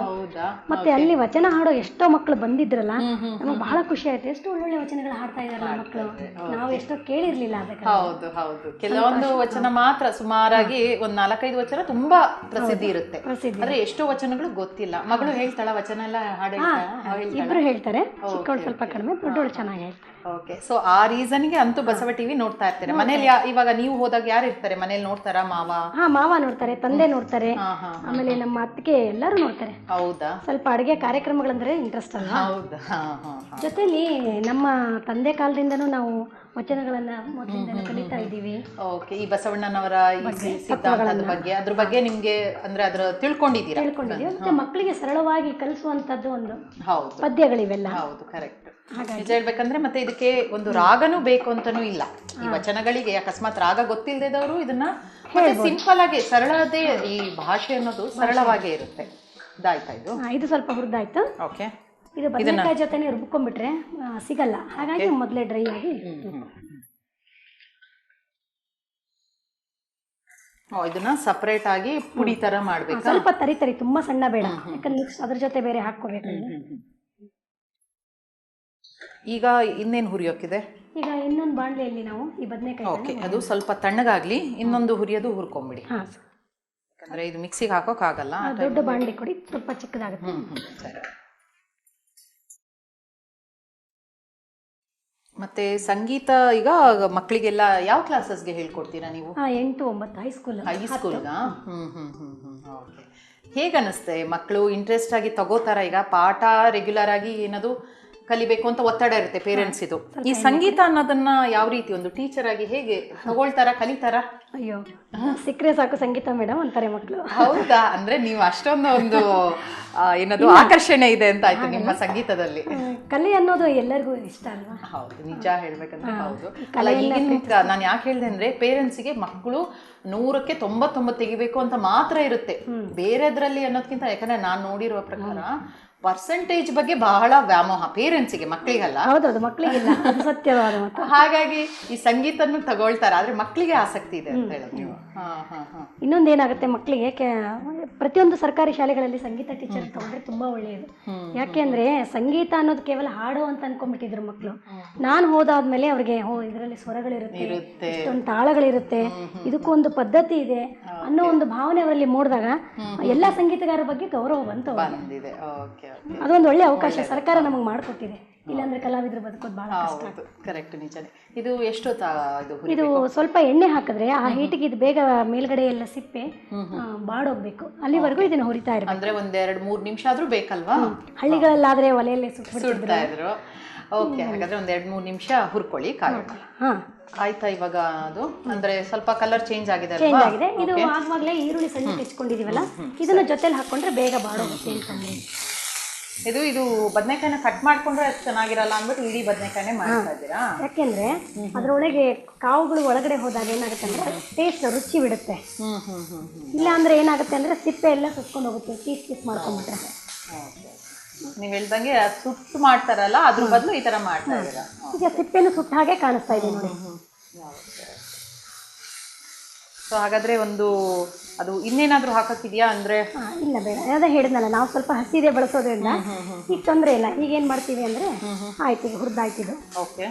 ಮತ್ತೆ ಅಲ್ಲಿ ವಚನ ಹಾಡೋ ಎಷ್ಟೋ ಮಕ್ಕಳು ಬಂದಿದ್ರಲ್ಲ, ನಮಗೆ ಬಹಳ ಖುಷಿ ಆಯ್ತು. ಎಷ್ಟು ಒಳ್ಳೊಳ್ಳೆ ವಚನಗಳು ಹಾಡ್ತಾ ಇದಾರಲ್ಲ ಮಕ್ಕಳು, ನಾವು ಎಷ್ಟೋ ಕೇಳಿರ್ಲಿಲ್ಲ. ಹೌದು ಹೌದು, ಕೆಲವೊಂದು ವಚನ ಮಾತ್ರ, ಸುಮಾರಾಗಿ ಒಂದ್ 4-5 ವಚನ ತುಂಬಾ ಪ್ರಸಿದ್ಧಿ ಇರುತ್ತೆ, ಆದ್ರೆ ಎಷ್ಟೋ ವಚನಗಳು ಗೊತ್ತಿಲ್ಲ. ಮಗಳು ಹೇಳ್ತಾಳ ವಚನ ಎಲ್ಲ? ಇಬ್ರು ಹೇಳ್ತಾರೆ, ಚಿಕ್ಕವಳು ಸ್ವಲ್ಪ ಕಡಿಮೆ, ದೊಡ್ಡವಳು ಚೆನ್ನಾಗಿ ಹೇಳ್ತಾರೆ. ಓಕೆ, ಸೊ ಆ ರೀಸನ್ಗೆ ಅಂತೂ ಬಸವ ಟಿವಿ ನೋಡ್ತಾ ಇರ್ತಾರೆ ಮನೇಲಿ. ಇವಾಗ ನೀವು ಹೋದಾಗ ಯಾರು ಇರ್ತಾರೆ ಮನೇಲಿ? ನೋಡ್ತಾರಾ? ಮಾವ ನೋಡ್ತಾರೆ, ತಂದೆ ನೋಡ್ತಾರೆ, ಆಮೇಲೆ ನಮ್ಮ ಅತ್ತಿಗೆ ಎಲ್ಲರೂ ನೋಡ್ತಾರೆ. ಹೌದಾ? ಸ್ವಲ್ಪ ಅಡುಗೆ ಕಾರ್ಯಕ್ರಮಗಳಂದ್ರೆ ಇಂಟ್ರೆಸ್ಟ್ ಅಲ್ಲ. ಜೊತೆಲಿ ನಮ್ಮ ತಂದೆ ಕಾಲದಿಂದನೂ ನಾವು ವಚನಗಳನ್ನ ಮೊದಲಿಂದ ಕಲಿತಾ ಇದ್ದೀವಿ. ಓಕೆ, ಈ ಬಸವಣ್ಣನವರ ಸಿದ್ಧಾಂತದ ಬಗ್ಗೆ, ಅದ್ರ ಬಗ್ಗೆ ನಿಮ್ಗೆ ಅಂದ್ರೆ ಅದ್ರ ತಿಳ್ಕೊಂಡಿದ್ದೀವಿ. ಮತ್ತೆ ಮಕ್ಕಳಿಗೆ ಸರಳವಾಗಿ ಕಲಿಸುವಂತದ್ದು ಒಂದು ಪದ್ಯಗಳಿವೆಲ್ಲ. ಹೌದು, ಕರೆಕ್ಟ್. ನಿಜ ಹೇಳ್ಬೇಕಂದ್ರೆ ಮತ್ತೆ ಇದಕ್ಕೆ ಒಂದು ರಾಗನೂ ಬೇಕು ಅಂತಾನೂ ಇಲ್ಲ. ಈ ವಚನಗಳಿಗೆ ಅಕಸ್ಮಾತ್ ರಾಗ ಗೊತ್ತಿಲ್ಲದವರು ಇದನ್ನ ಸಿಂಪಲ್ ಆಗಿ, ಸರಳತೆ, ಈ ಭಾಷೆ ಅನ್ನೋದು ಸರಳವಾಗೇ ಇರುತ್ತೆ. ಇದಾಯ್ತಾ? ಇದು ಸ್ವಲ್ಪ ಹುರಿದಾಯ್ತು. ಓಕೆ, ಇದು ಬದನೆಕಾಯಿ ಜೊತೆನೆ ರುಬ್ಕೊಂಡ್ಬಿಟ್ರೆ ಸಿಗಲ್ಲ, ಹಾಗಾಗಿ ಮೊದಲೇ ಡ್ರೈ ಆಗಿ. ಇದನ್ನ ಸಪರೇಟ್ ಆಗಿ ಪುಡಿ ತರ ಮಾಡ್ಬೇಕು. ಸ್ವಲ್ಪ ತರಿ ತುಂಬಾ ಸಣ್ಣ ಬೇಡ, ಯಾಕಂದ್ರೆ ಅದ್ರ ಜೊತೆ ಬೇರೆ ಹಾಕೋಬೇಕು. ಈಗ ಇನ್ನೇನು ಹುರಿಯೋಕಿದೆ? ಈಗ ಇನ್ನೊಂದು ಬಾಣಲೆಯಲ್ಲಿ ನಾವು ಈ ಬದನೆಕಾಯಿ, ಓಕೆ, ಅದು ಸ್ವಲ್ಪ ತಣ್ಣಗಾಗ್ಲಿ, ಇನ್ನೊಂದು ಹುರಿಯೋದು ಹುರ್ಕೊಂಬಿಡಿ. ಯಾಕಂದ್ರೆ ಇದು ಮಿಕ್ಸಿಗೆ ಹಾಕೋಕ್ಕಾಗಲ್ಲ. ದೊಡ್ಡ ಬಾಣಲೆ ಕೊಡಿ, ಸ್ವಲ್ಪ ಚಿಕ್ಕದಾಗುತ್ತೆ. ಸರಿ. ಮತ್ತೆ ಸಂಗೀತ ಈಗ ಮಕ್ಕಳಿಗೆಲ್ಲ ಯಾವ ಕ್ಲಾಸಸ್ಗೆ ಹೇಳ್ಕೊಡ್ತೀರಾ ನೀವು? 8, 9 ಹೈಸ್ಕೂಲ್ಗಾ? ಓಕೆ. ಹೇಗನ್ನಿಸ್ತೆ? ಮಕ್ಕಳು ಇಂಟ್ರೆಸ್ಟ್ ಆಗಿ ತಗೋತಾರ? ಈಗ ಪಾಠ ರೆಗ್ಯುಲರ್ ಆಗಿ ಏನದು ಕಲಿಬೇಕು ಅಂತ ಒತ್ತಡ ಇರುತ್ತೆ ಪೇರೆಂಟ್ಸ್ ಇದು. ಈ ಸಂಗೀತ ಅನ್ನೋದನ್ನ ಯಾವ ರೀತಿ ಒಂದು ಟೀಚರ್ ಆಗಿ ಹೇಗೆ ತಗೊಳ್ತಾರ, ಕಲಿತಾರ? ಅಯ್ಯೋ, ಸಿಕ್ಕರೆ ಸಾಕು ಸಂಗೀತ ಮೇಡಮ್ ಅಂತಾರೆ ಮಕ್ಕಳು. ಹೌದಾ? ಅಂದ್ರೆ ನೀವು ಅಷ್ಟೊಂದು ಒಂದು ಏನದು ಆಕರ್ಷಣೆ ಇದೆ ಅಂತ ಆಯ್ತು ನಿಮ್ಮ ಸಂಗೀತದಲ್ಲಿ. ಕಲೆ ಅನ್ನೋದು ಎಲ್ಲರಿಗೂ ಇಷ್ಟ ಅಲ್ವಾ? ಹೌದು, ನಿಜ ಹೇಳ್ಬೇಕಂದ್ರೆ ಹೌದು. ಅಲ್ಲ, ಈಗಿನ ನಾನು ಯಾಕೆ ಹೇಳಿದೆ ಅಂದ್ರೆ ಪೇರೆಂಟ್ಸ್ಗೆ ಮಕ್ಕಳು 100ಕ್ಕೆ 99 ತೆಗಿಬೇಕು ಅಂತ ಮಾತ್ರ ಇರುತ್ತೆ, ಬೇರೆದ್ರಲ್ಲಿ ಅನ್ನೋದಕ್ಕಿಂತ. ಯಾಕಂದ್ರೆ ನಾನು ನೋಡಿರುವ ಪ್ರಕಾರ ಪರ್ಸೆಂಟೇಜ್ ಬಗ್ಗೆ ಬಹಳ ವ್ಯಾಮೋಹ ಪೇರೆಂಟ್ಸಿಗೆ, ಮಕ್ಕಳಿಗಲ್ಲ. ಹೌದೌದು, ಮಕ್ಕಳಿಗಿಲ್ಲ, ಅದು ಸತ್ಯವಾದ ಮಾತು. ಹಾಗಾಗಿ ಈ ಸಂಗೀತನ್ನು ತಗೊಳ್ತಾರೆ, ಆದ್ರೆ ಮಕ್ಕಳಿಗೆ ಆಸಕ್ತಿ ಇದೆ ಅಂತ ಹೇಳೋದು ನೀವು. ಇನ್ನೊಂದೇನಾಗುತ್ತೆ ಮಕ್ಕಳಿಗೆ, ಪ್ರತಿಯೊಂದು ಸರ್ಕಾರಿ ಶಾಲೆಗಳಲ್ಲಿ ಸಂಗೀತ ಟೀಚರ್ ತಗೊಂಡ್ರೆ ತುಂಬಾ ಒಳ್ಳೆಯದು. ಯಾಕೆಂದ್ರೆ ಸಂಗೀತ ಅನ್ನೋದು ಕೇವಲ ಹಾಡು ಅಂತ ಅನ್ಕೊಂಡ್ಬಿಟ್ಟಿದ್ರು ಮಕ್ಕಳು. ನಾನು ಹೋದಾದ್ಮೇಲೆ ಅವ್ರಿಗೆ ಇದರಲ್ಲಿ ಸ್ವರಗಳಿರುತ್ತೆ, ಇಷ್ಟೊಂದು ತಾಳಗಳಿರುತ್ತೆ, ಇದಕ್ಕೊಂದು ಪದ್ಧತಿ ಇದೆ ಅನ್ನೋ ಒಂದು ಭಾವನೆ ಅವರಲ್ಲಿ ಮೂಡಿದಾಗ ಎಲ್ಲಾ ಸಂಗೀತಗಾರರ ಬಗ್ಗೆ ಗೌರವ ಬಂತು. ಅದೊಂದು ಒಳ್ಳೆ ಅವಕಾಶ ಸರ್ಕಾರ ನಮಗೆ ಮಾಡಿಕೊಟ್ಟಿದೆ. ಇಲ್ಲಾಂದ್ರೆ ಕಲಾವಿದರು ಬದುಕೋದು ಬಹಳ ಕಷ್ಟ. ಕರೆಕ್ಟ್, ನಿಜನೇ. ಇದು ಎಷ್ಟೊತ್ತ ಇದು ಸ್ವಲ್ಪ ಎಣ್ಣೆ ಹಾಕಿದ್ರೆ ಆ ಹೀಟಿಗೆ ಇದು ಬೇಗ ಮೇಲ್ಗಡೆ ಎಲ್ಲ ಸಿಪ್ಪೆ ಬಾಡೋಗ್ಬೇಕು, ಅಲ್ಲಿವರೆಗೂ ಇದನ್ನ ಹುರಿತಾ ಇರ್ಬೇಕು. ಅಂದ್ರೆ ಒಂದ್ 2-3 ನಿಮಿಷ ಆದ್ರೂ ಬೇಕಲ್ವಾ? ಹಳ್ಳಿಗಳಲ್ಲಾದ್ರೆ ಒಲೆಯಲ್ಲೇ ಸುಡ್ತಾ ಇದ್ರು. ಓಕೆ, ಹಾಗಾದ್ರೆ ಒಂದ್ 2-3 ನಿಮಿಷ ಹುರ್ಕೊಳ್ಳಿ, ಕಾಯೋಣ. ಆಯ್ತಾ? ಇವಾಗ ಅದು ಅಂದ್ರೆ ಸ್ವಲ್ಪ ಕಲರ್ ಚೇಂಜ್ ಆಗಿದೆ. ಇದು ಆವಾಗಲೇ ಈರುಳ್ಳಿ ಸಣ್ಣ ಹೆಚ್ಕೊಂಡಿದೀವಲ್ಲ, ಇದನ್ನ ಜೊತೆಲಿ ಹಾಕೊಂಡ್ರೆ ಬೇಗ ಬಾಡೋಗುತ್ತೆ. ಇದು ಬದನೆಕಾಯಿನ ಕಟ್ ಮಾಡ್ಕೊಂಡ್ರೆ ಅಷ್ಟು ಚೆನ್ನಾಗಿರಲ್ಲ ಅಂದ್ಬಿಟ್ಟು ಇಡೀ ಬದನೆಕಾಯಿನೇ ಮಾಡ್ತಾ ಇದ್ದೀರಾ? ಯಾಕೆಂದ್ರೆ ಅದ್ರೊಳಗೆ ಕಾವುಗಳು ಒಳಗಡೆ ಹೋದಾಗ ಏನಾಗುತ್ತೆ ಅಂದ್ರೆ ಟೇಸ್ಟ್ ರುಚಿ ಬಿಡುತ್ತೆ. ಇಲ್ಲ ಅಂದ್ರೆ ಏನಾಗುತ್ತೆ ಅಂದ್ರೆ ಸಿಪ್ಪೆ ಎಲ್ಲ ಸುತ್ಕೊಂಡು ಹೋಗುತ್ತೆ, ಪೀಸ್ ಮಾಡ್ಕೊಂಡ್ಬಿಟ್ರೆ. ನೀವು ಹೇಳ್ದಂಗೆ ಸುಟ್ಟು ಮಾಡ್ತಾರಲ್ಲ, ಅದ್ರ ಬದಲು ಈ ತರ ಮಾಡ್ತಾ ಇದ್ದೀರಾ. ಈಗ ಸಿಪ್ಪೆನು ಸುಟ್ಟ ಹಾಗೆ ಕಾಣಿಸ್ತಾ ಇದೆ ನೋಡಿ. ಸೊ ಹಾಗಾದ್ರೆ ಅದು ಇನ್ನೇನಾದ್ರೂ ಹಾಕಕ್ಕಿದ್ಯಾ ಅಂದ್ರೆ? ಇಲ್ಲ, ಬೇಡ. ಅದೇ ಹೇಳಿದ್ನಲ್ಲ, ನಾವು ಸ್ವಲ್ಪ ಹಸಿದೆ ಬಳಸೋದ್ರಿಂದ ಈಗ ತೊಂದರೆ ಇಲ್ಲ. ಈಗ ಏನ್ ಮಾಡ್ತೀವಿ ಅಂದ್ರೆ ಆಯ್ತು, ಈಗ ಹುರಿದಾಯ್ತಿದ್ದು. ಓಕೆ.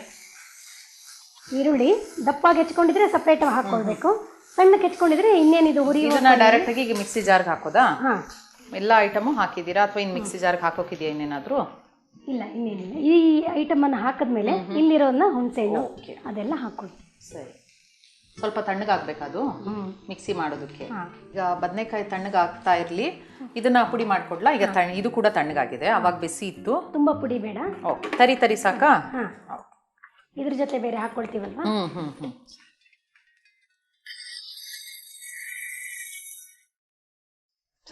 ಈರುಳ್ಳಿ ದಪ್ಪಾಗಿ ಹೆಚ್ಕೊಂಡಿದ್ರೆ ಸಪ್ರೇಟ್ ಹಾಕೊಳ್ಬೇಕು, ಸಣ್ಣಕ್ಕೆ ಹೆಚ್ಕೊಂಡಿದ್ರೆ ಇನ್ನೇನಿದು ಹುರಿ. ಇದನ್ನ ಡೈರೆಕ್ಟ್ ಆಗಿ ಈಗ ಮಿಕ್ಸಿ ಜಾರ್ಗೆ ಹಾಕೋದಾ? ಎಲ್ಲ ಐಟಮು ಹಾಕಿದ್ದೀರಾ ಅಥವಾ ಇನ್ನು ಮಿಕ್ಸಿ ಜಾರ್ಗೆ ಹಾಕೋಕಿದ್ಯಾ ಇನ್ನೇನಾದ್ರೂ? ಇಲ್ಲ, ಇನ್ನೇನಿಲ್ಲ. ಈ ಐಟಮ್ ಅನ್ನು ಹಾಕಿದ್ಮೇಲೆ ಇಲ್ಲಿರೋದನ್ನ ಹುಣಸೆಹಣ್ಣು ಅದೆಲ್ಲ ಹಾಕೊಳ್ಳಿ. ಸರಿ. ಸ್ವಲ್ಪ ತಣ್ಣಗಾಗ್ಬೇಕದು ಮಿಕ್ಸಿ ಮಾಡೋದಕ್ಕೆ. ಈಗ ಬದನೆಕಾಯಿ ತಣ್ಣಗಾಗ್ತಾ ಇರ್ಲಿ, ಇದನ್ನ ಪುಡಿ ಮಾಡ್ಕೊಡ್ಲಾ? ಈಗ ಇದು ಕೂಡ ತಣ್ಣಗಾಗಿದೆ, ಅವಾಗ ಬಿಸಿ ಇತ್ತು. ತುಂಬಾ ಪುಡಿ ಬೇಡ. ಓಕೆ, ತರಿ ಸಾಕಾ? ಇದ್ರ ಜೊತೆ ಬೇರೆ ಹಾಕೊಳ್ತೀವಲ್ವಾ?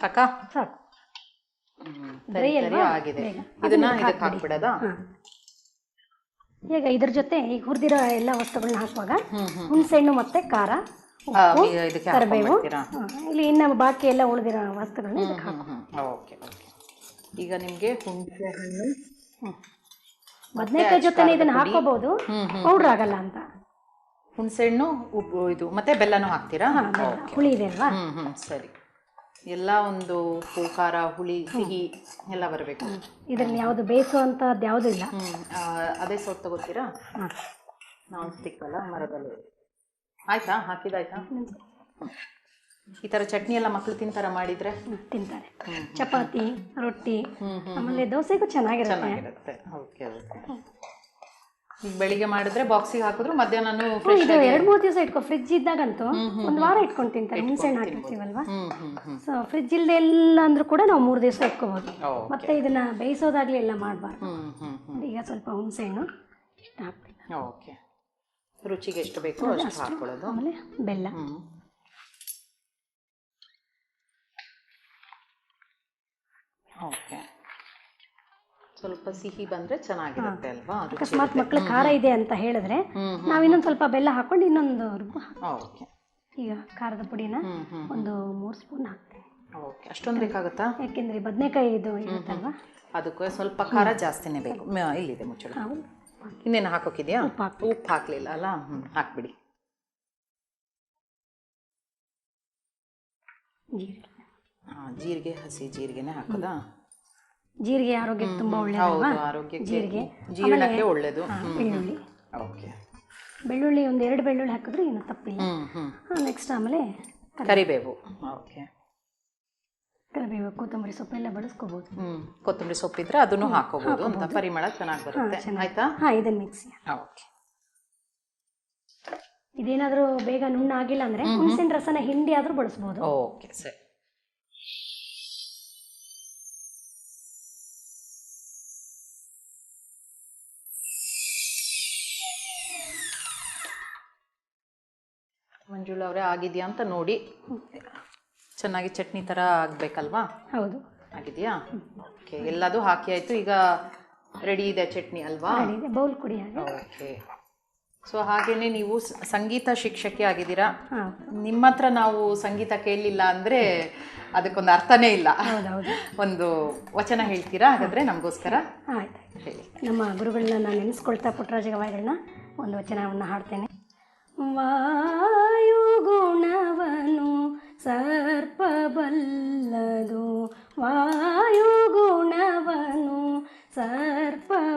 ಸಾಕಾ? ಸಾಕು. ಆಗಿದೆ. ಇದನ್ನ ಇದಕ್ಕೆ ಹಾಕ್ಬಿಡೋದಾ? ಈಗ ಇದ್ರ ಜೊತೆ ಈಗ ಹುರಿದಿರೋ ಎಲ್ಲ ವಸ್ತುಗಳನ್ನ ಹಾಕುವಾಗ ಹುಣಸೆಹಣ್ಣು ಮತ್ತೆ ಖಾರ, ಕರಿಬೇವು, ಇಲ್ಲಿ ಇನ್ನು ಬಾಕಿ ಎಲ್ಲ ಉಳಿದಿರೋ ವಸ್ತುಗಳನ್ನ ಇದಕ್ಕೆ ಹಾಕಿ. ಓಕೆ. ಈಗ ನಿಮಗೆ ಹುಣಸೆ ಹಣ್ಣು, ಬದನೆಕಾಯಿ ಜೊತೆ ಇದನ್ನ ಹಾಕೋಬಹುದು, ಪೌಡರ್ ಆಗಲ್ಲ ಅಂತ. ಹುಣಸೆ ಹಣ್ಣು, ಉಪ್ಪು, ಇದು ಮತ್ತೆ ಬೆಲ್ಲನೂ ಹಾಕ್ತೀರಾ? ಹುಳಿ ಇದೆ ಅಲ್ವಾ? ಸರಿ. ಎಲ್ಲ ಒಂದು ಉಪ್ಪು, ಖಾರ, ಹುಳಿ, ಸಿಹಿ ಎಲ್ಲ ಬರಬೇಕು. ಇದರಲ್ಲಿ ಯಾವುದು ಬೇಯಿಸುವಂಥದ್ದು ಯಾವುದೂ ಇಲ್ಲ. ಅದೇ ಸೋಟ್ ತಗೋತೀರಾ? ನಾನ್ ಸ್ಟಿಕ್ ಅಲ್ಲ, ಮರದಲ್ಲಿ. ಆಯ್ತಾ? ಹಾಕಿದಾಯ್ತಾ? ಈ ಥರ ಚಟ್ನಿ ಎಲ್ಲ ಮಕ್ಕಳು ತಿಂತಾರ ಮಾಡಿದ್ರೆ? ತಿಂತಾರೆ. ಚಪಾತಿ, ರೊಟ್ಟಿ, ಆಮೇಲೆ ದೋಸೆಗೂ ಚೆನ್ನಾಗಿರುತ್ತೆ. ಓಕೆ. ಈಗ ಬೆಳಿಗ್ಗೆ ಮಾಡಿದ್ರೆ ಬಾಕ್ಸಿಗೆ ಹಾಕಿದ್ರು ಮಧ್ಯಾಹ್ನ 2-3 ದಿವಸ ಇಟ್ಕೊ. ಫ್ರಿಜ್ ಇದ್ದಾಗಂತೂ ಒಂದು ವಾರ ಇಟ್ಕೊಂಡು ತಿಂತಾರೆ. ಹುಣಸೆಹಣ್ಣು ಹಾಕಿರ್ತೀವಲ್ವಾ, ಸೊ ಫ್ರಿಜ್ ಇಲ್ಲದೆ ಎಲ್ಲ ಅಂದ್ರೂ ಕೂಡ ನಾವು 3 ದಿವಸ ಇಟ್ಕೋಬಹುದು. ಮತ್ತೆ ಇದನ್ನ ಬೇಯಿಸೋದಾಗ್ಲಿ ಎಲ್ಲ ಮಾಡಬಾರ್ದು. ಈಗ ಸ್ವಲ್ಪ ಹುಣಸೆಹಣ್ಣು ಹಾಕ್ಬೇಕು. ಓಕೆ. ರುಚಿಗೆ ಎಷ್ಟು ಬೇಕು ಅಷ್ಟು ಹಾಕೊಳ್ಳೋದು. ಆಮೇಲೆ ಬೆಲ್ಲ. ಓಕೆ. ಸ್ವಲ್ಪ ಸಿಹಿ ಬಂದ್ರೆ ಚೆನ್ನಾಗಿರುತ್ತೆ ಅಲ್ವಾ? ಅಕಸ್ಮಾತ್ ಮಕ್ಳು ಖಾರ ಇದೆ ಅಂತ ಹೇಳಿದ್ರೆ ನಾವ್ ಇನ್ನೊಂದು ಸ್ವಲ್ಪ ಬೆಲ್ಲ ಹಾಕೊಂಡು ಇನ್ನೊಂದು ರುಬ್ಬು. ಓಕೆ. ಈಗ ಖಾರದ ಪುಡಿನ ಒಂದು 3 ಸ್ಪೂನ್ ಹಾಕ್ತೇನೆ. ಓಕೆ. ಅಷ್ಟೊಂದು ಬೇಕಾಗುತ್ತಾ? ಯಾಕೆಂದ್ರೆ ಬದನೆಕಾಯಿ ಇದು ಇರುತ್ತಲ್ವಾ, ಅದಕ್ಕೆ ಸ್ವಲ್ಪ ಖಾರ ಜಾಸ್ತಿನೇ ಬೇಕು. ಇಲ್ಲಿದೆ ಮುಚ್ಚಳ. ಇನ್ನೇನು ಹಾಕೋಕಿದ್ಯಾ? ಉಪ್ಪು ಹಾಕ್ಲಿಲ್ಲ ಅಲ್ಲ? ಹಾಕ್ಬಿಡಿ. ಜೀರಿಗೆ, ಹಸಿ ಜೀರಿಗೆನೆ ಹಾಕೋದಾ? ಜೀರಿಗೆ ಆರೋಗ್ಯಕ್ಕೆ ತುಂಬಾ ಒಳ್ಳೆಯದು. ಜೀರಿಗೆ ಜೀರ್ಣಕ್ಕೆ ಒಳ್ಳೆಯದು. ಬೆಳ್ಳುಳ್ಳಿ. ಓಕೆ. ಬೆಳ್ಳುಳ್ಳಿ ಒಂದು 2 ಬೆಳ್ಳುಳ್ಳಿ ಹಾಕಿದ್ರೆ ಏನು ತಪ್ಪಿಲ್ಲ. ನೆಕ್ಸ್ಟ್ ಆಮೇಲೆ ಕರಿಬೇವು. ಓಕೆ. ಕರಿಬೇವು, ಕೊತ್ತಂಬರಿ ಸೊಪ್ಪು ಎಲ್ಲ ಬಳಸ್ಕೋಬಹುದು. ಕೊತ್ತಂಬರಿ ಸೊಪ್ಪಿದ್ರೆ ಅದನ್ನು ಹಾಕೋಬಹುದು ಅಂತ ಪರಿಮಳ ಚೆನ್ನಾಗಿ ಬರುತ್ತೆ. ಆಯ್ತಾ? ಇದನ್ನ ಮಿಕ್ಸಿ. ಓಕೆ. ಇದೇನಾದ್ರೂ ಬೇಗ ನುಣ್ಣ ಆಗಿಲ್ಲ ಅಂದ್ರೆ ಹುಣಸಿನ ರಸನ ಹಿಂಡಿ ಆದ್ರೂ ಬಳಸಬಹುದು. ಓಕೆ, ಸರಿ. ಮಂಜುಳಾ ಅವರೇ, ಆಗಿದೆಯಾ ಅಂತ ನೋಡಿ. ಚೆನ್ನಾಗಿ ಚಟ್ನಿ ಥರ ಆಗಬೇಕಲ್ವಾ? ಹೌದು. ಆಗಿದೆಯಾ? ಓಕೆ. ಎಲ್ಲದೂ ಹಾಕಿ ಆಯಿತು. ಈಗ ರೆಡಿ ಇದೆ ಚಟ್ನಿ ಅಲ್ವಾ? ಬೌಲ್ ಕುಡಿ. ಓಕೆ. ಸೊ ಹಾಗೇನೆ ನೀವು ಸಂಗೀತ ಶಿಕ್ಷಕಿ ಆಗಿದ್ದೀರಾ. ಹಾಂ, ನಿಮ್ಮ ಹತ್ರ ನಾವು ಸಂಗೀತ ಕೇಳಲಿಲ್ಲ ಅಂದರೆ ಅದಕ್ಕೊಂದು ಅರ್ಥನೇ ಇಲ್ಲ. ಹೌದೌದು. ಒಂದು ವಚನ ಹೇಳ್ತೀರಾ ಹಾಗಾದರೆ ನಮಗೋಸ್ಕರ? ಆಯ್ತು, ಹೇಳಿ. ನಮ್ಮ ಗುರುಗಳನ್ನ ನಾನು ನೆನೆಸ್ಕೊಳ್ತಾ ಪುಟ್ಟರಾಜ ಗವಾಯಿಗಳನ್ನ ಒಂದು ವಚನವನ್ನು ಹಾಡ್ತೇನೆ. ವಾಯುಗುಣವನು ಸರ್ಪಬಲ್ಲದು, ವಾಯುಗುಣವನು ಸರ್ಪಬಲ್ಲುದು,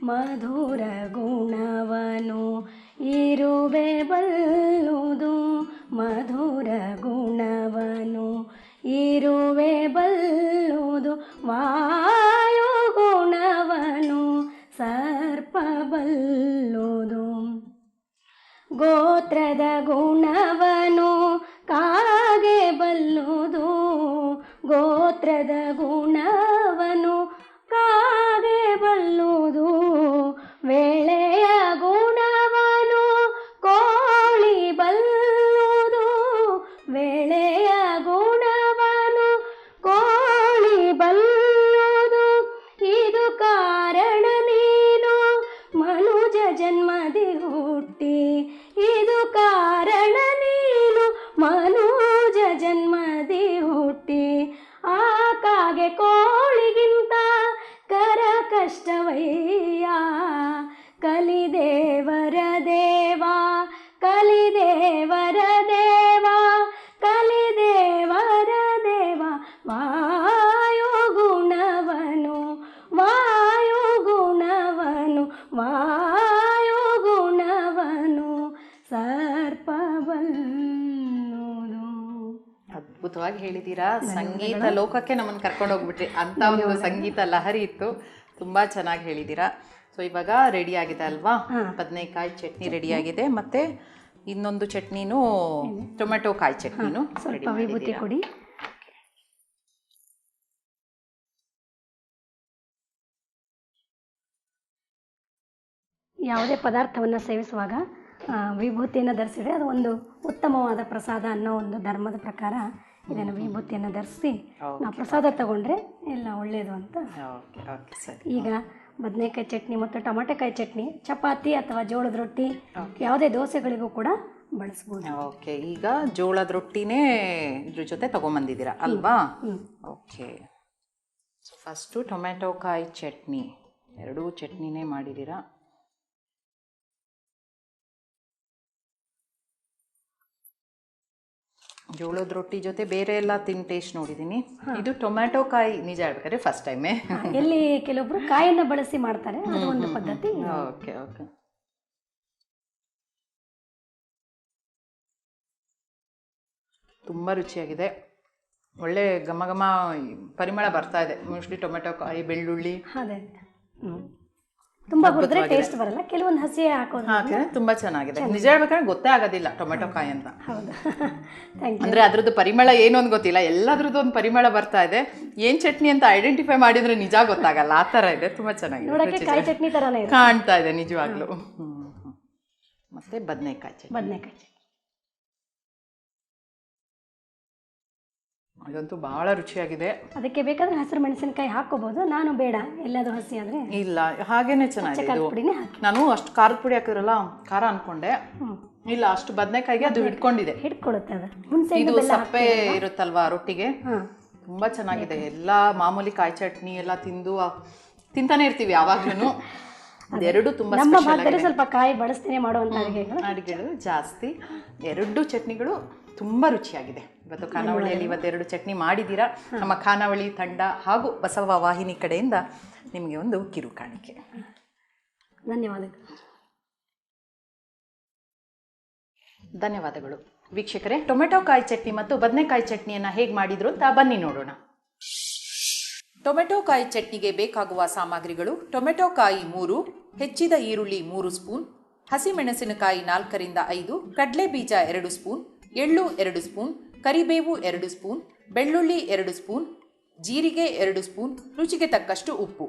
ಮಧುರ ಗುಣವನು ಇರುವೆ ಬಲ್ಲುದು, ಮಧುರ ಗುಣವನು ಇರುವೆ ಬಲ್ಲುದು, ವಾಯುಗುಣವನು ಸರ್ಪಬಲ್ಲುದು. ಗೋತ್ರದ ಗುಣವನು ಕಾಗೆ ಬಲ್ಲುದು, ಗೋತ್ರದ ಗುಣವನು ಕಾಗೆ ಬಲ್ಲುದು, ವೇಳೆಯ ಗುಣವನು ಕೋಳಿ ಬಲ್ಲುದು, ವೇಳೆಯ ಗುಣವನು ಕೋಳಿ ಬಲ್ಲುದು. ಇದು ಕಾರಣ ನೀನು ಮನುಜ ಜನ್ಮದಿ ಹುಟ್ಟಿ, ಇದು ಕಾರಣ ನೀನು ಮನುಜ ಜನ್ಮದಿ ಹುಟ್ಟಿ, ಆ ಕಾಗೆ ಕೋಳಿಗಿಂತ ಕರ ಕಷ್ಟವಯ್ಯ, ಕಲಿದೇವರ ದೇವ, ಕಲಿದೇವರ ದೇವ, ಕಲಿದೇವರ ದೇವ. ವಾಯುಗುಣವನು, ವಾಯುಗುಣವನು, ವಾಯುಗುಣವನು ಸರ್ಪಬಲ್ಲುದು. ಅದ್ಭುತವಾಗಿ ಹೇಳಿದ್ದೀರಾ. ಸಂಗೀತ ಲೋಕಕ್ಕೆ ನಮ್ಮನ್ನು ಕರ್ಕೊಂಡು ಹೋಗ್ಬಿಟ್ರಿ. ಅಂತ ಒಂದು ಸಂಗೀತ ಲಹರಿ ಇತ್ತು. ತುಂಬ ಚೆನ್ನಾಗಿ ಹೇಳಿದ್ದೀರಾ. ಸೊ ಇವಾಗ ರೆಡಿ ಆಗಿದೆ ಅಲ್ವಾ? ಬದನೆಕಾಯಿ ಚಟ್ನಿ ರೆಡಿ ಆಗಿದೆ. ಮತ್ತೆ ಇನ್ನೊಂದು ಚಟ್ನಿನೂ ಟೊಮೆಟೊ ಕಾಯಿ ಚಟ್ನಿನೂ ಸ್ವಲ್ಪ ವಿಭೂತಿ ಕೊಡಿ. ಯಾವುದೇ ಪದಾರ್ಥವನ್ನು ಸೇವಿಸುವಾಗ ವಿಭೂತಿಯನ್ನು ಧರಿಸಿದ್ರೆ ಅದು ಒಂದು ಉತ್ತಮವಾದ ಪ್ರಸಾದ ಅನ್ನೋ ಒಂದು ಧರ್ಮದ ಪ್ರಕಾರ ಇದನ್ನು ವಿಭೂತಿಯನ್ನು ಧರಿಸಿ ನಾವು ಪ್ರಸಾದ ತಗೊಂಡ್ರೆ ಎಲ್ಲ ಒಳ್ಳೆಯದು ಅಂತ. ಈಗ ಬದನೆಕಾಯಿ ಚಟ್ನಿ ಮತ್ತು ಟೊಮೆಟೊಕಾಯಿ ಚಟ್ನಿ ಚಪಾತಿ ಅಥವಾ ಜೋಳದ ರೊಟ್ಟಿ ಯಾವುದೇ ದೋಸೆಗಳಿಗೂ ಕೂಡ ಬಳಸ್ಬೋದು. ಓಕೆ, ಈಗ ಜೋಳದ ರೊಟ್ಟಿನೇ ಇದ್ರ ಜೊತೆ ತಗೊಂಬಂದಿದ್ದೀರಾ ಅಲ್ವಾ? ಓಕೆ, ಸೊ ಫಸ್ಟು ಟೊಮೆಟೊ ಕಾಯಿ ಚಟ್ನಿ, ಎರಡೂ ಚಟ್ನಿನೇ ಮಾಡಿದ್ದೀರಾ. ಜೋಳದ ರೊಟ್ಟಿ ಜೊತೆ ಬೇರೆ ಎಲ್ಲ ತಿಂದು ಟೇಸ್ಟ್ ನೋಡಿದ್ದೀನಿ. ಇದು ಟೊಮ್ಯಾಟೊ ಕಾಯಿ ನಿಜ ಹೇಳ್ಬೇಕಾದ್ರೆ ಫಸ್ಟ್ ಟೈಮೇ. ಎಲ್ಲಿ ಕೆಲವೊಬ್ರು ಕಾಯನ್ನು ಬಳಸಿ ಮಾಡ್ತಾರೆ, ಅದು ಒಂದು ಪದ್ಧತಿ. ಓಕೆ ಓಕೆ, ತುಂಬ ರುಚಿಯಾಗಿದೆ. ಒಳ್ಳೆ ಘಮ ಘಮ ಪರಿಮಳ ಬರ್ತಾ ಇದೆ. ಮೋಸ್ಟ್ಲಿ ಟೊಮೆಟೊ ಕಾಯಿ, ಬೆಳ್ಳುಳ್ಳಿ ಅದೇ ತುಂಬ ಹುರಿದ್ರೆ ಟೇಸ್ಟ್ ಬರಲ್ಲ, ಕೆಲವೊಂದು ಹಸಿ ಹಾಕೋದು ಹಾಕಿದ್ರೆ ತುಂಬ ಚೆನ್ನಾಗಿದೆ. ನಿಜ ಹೇಳ್ಬೇಕಾದ್ರೆ ಗೊತ್ತೇ ಆಗೋದಿಲ್ಲ ಟೊಮೆಟೊ ಕಾಯಿ ಅಂತ. ಹೌದು, ಥ್ಯಾಂಕ್ ಯು. ಅಂದರೆ ಅದ್ರದ್ದು ಪರಿಮಳ ಏನು ಅಂತ ಗೊತ್ತಿಲ್ಲ, ಎಲ್ಲದ್ರದ್ದು ಒಂದು ಪರಿಮಳ ಬರ್ತಾ ಇದೆ. ಏನು ಚಟ್ನಿ ಅಂತ ಐಡೆಂಟಿಫೈ ಮಾಡಿದ್ರೆ ನಿಜ ಗೊತ್ತಾಗಲ್ಲ, ಆ ಥರ ಇದೆ. ತುಂಬ ಚೆನ್ನಾಗಿದೆ, ನೋಡೋಕ್ಕೆ ಕಾಯಿ ಚಟ್ನಿ ಥರನೇ ಇದೆ, ಕಾಣ್ತಾ ಇದೆ ನಿಜವಾಗ್ಲೂ. ಮತ್ತೆ ಬದನೆಕಾಯಿ ಚಟ್ನಿ, ಬದನೆಕಾಯಿ ಚಟ್ನಿ ಇದಂತೂ ಭಾಳ ರುಚಿಯಾಗಿದೆ. ಅದಕ್ಕೆ ಬೇಕಾದ್ರೆ ಹಸಿರು ಮೆಣಸಿನಕಾಯಿ ಹಾಕೋಬಹುದು, ನಾನು ಬೇಡ, ಎಲ್ಲಾದ್ರೂ ಹಸಿ ಆದರೆ ಇಲ್ಲ ಹಾಗೇನೆ ಚೆನ್ನಾಗಿದೆ. ನಾನು ಅಷ್ಟು ಖಾರದ ಪುಡಿ ಹಾಕಿರಲ್ಲ ಖಾರ ಅನ್ಕೊಂಡೆ, ಇಲ್ಲ ಅಷ್ಟು ಬದನೆಕಾಯಿಗೆ ಅದು ಹಿಡ್ಕೊಂಡಿದೆ, ಹಿಡ್ಕೊಳ್ಳುತ್ತೆ. ಅದು ಇದು ಸಪ್ಪೆ ಇರುತ್ತಲ್ವಾ ರೊಟ್ಟಿಗೆ, ತುಂಬಾ ಚೆನ್ನಾಗಿದೆ. ಎಲ್ಲ ಮಾಮೂಲಿ ಕಾಯಿ ಚಟ್ನಿ ಎಲ್ಲ ತಿಂತಾನೆ ಇರ್ತೀವಿ ಯಾವಾಗ್ಲೂ, ಅದೆರಡು ತುಂಬಾ ನಮ್ಮ ಭಾಗದಲ್ಲಿ ಸ್ವಲ್ಪ ಕಾಯಿ ಬಳಸ್ತೀನಿ ಮಾಡುವಂತ ಅಡುಗೆಗಳು ಜಾಸ್ತಿ. ಎರಡು ಚಟ್ನಿಗಳು ತುಂಬಾ ರುಚಿಯಾಗಿದೆ. ಇವತ್ತು ಖಾನಾವಳಿಯಲ್ಲಿ ಇವತ್ತೆರಡು ಚಟ್ನಿ ಮಾಡಿದ್ದೀರಾ. ನಮ್ಮ ಖಾನಾವಳಿ ತಂಡ ಹಾಗೂ ಬಸವ ವಾಹಿನಿ ಕಡೆಯಿಂದ ನಿಮಗೆ ಒಂದು ಕಿರು ಕಾಣಿಕೆ. ಧನ್ಯವಾದಗಳು. ವೀಕ್ಷಕರೇ, ಟೊಮೆಟೊ ಕಾಯಿ ಚಟ್ನಿ ಮತ್ತು ಬದನೆಕಾಯಿ ಚಟ್ನಿಯನ್ನು ಹೇಗೆ ಮಾಡಿದ್ರು ಅಂತ ಬನ್ನಿ ನೋಡೋಣ. ಟೊಮೆಟೊ ಕಾಯಿ ಚಟ್ನಿಗೆ ಬೇಕಾಗುವ ಸಾಮಗ್ರಿಗಳು: ಟೊಮೆಟೊ ಕಾಯಿ 3, ಹೆಚ್ಚಿದ ಈರುಳ್ಳಿ 3 ಸ್ಪೂನ್, ಹಸಿಮೆಣಸಿನಕಾಯಿ 4 ರಿಂದ 5, ಕಡಲೆ ಬೀಜ 2 ಸ್ಪೂನ್, ಎಳ್ಳು 2 ಸ್ಪೂನ್, ಕರಿಬೇವು 2 ಸ್ಪೂನ್, ಬೆಳ್ಳುಳ್ಳಿ 2 ಸ್ಪೂನ್, ಜೀರಿಗೆ 2 ಸ್ಪೂನ್, ರುಚಿಗೆ ತಕ್ಕಷ್ಟು ಉಪ್ಪು.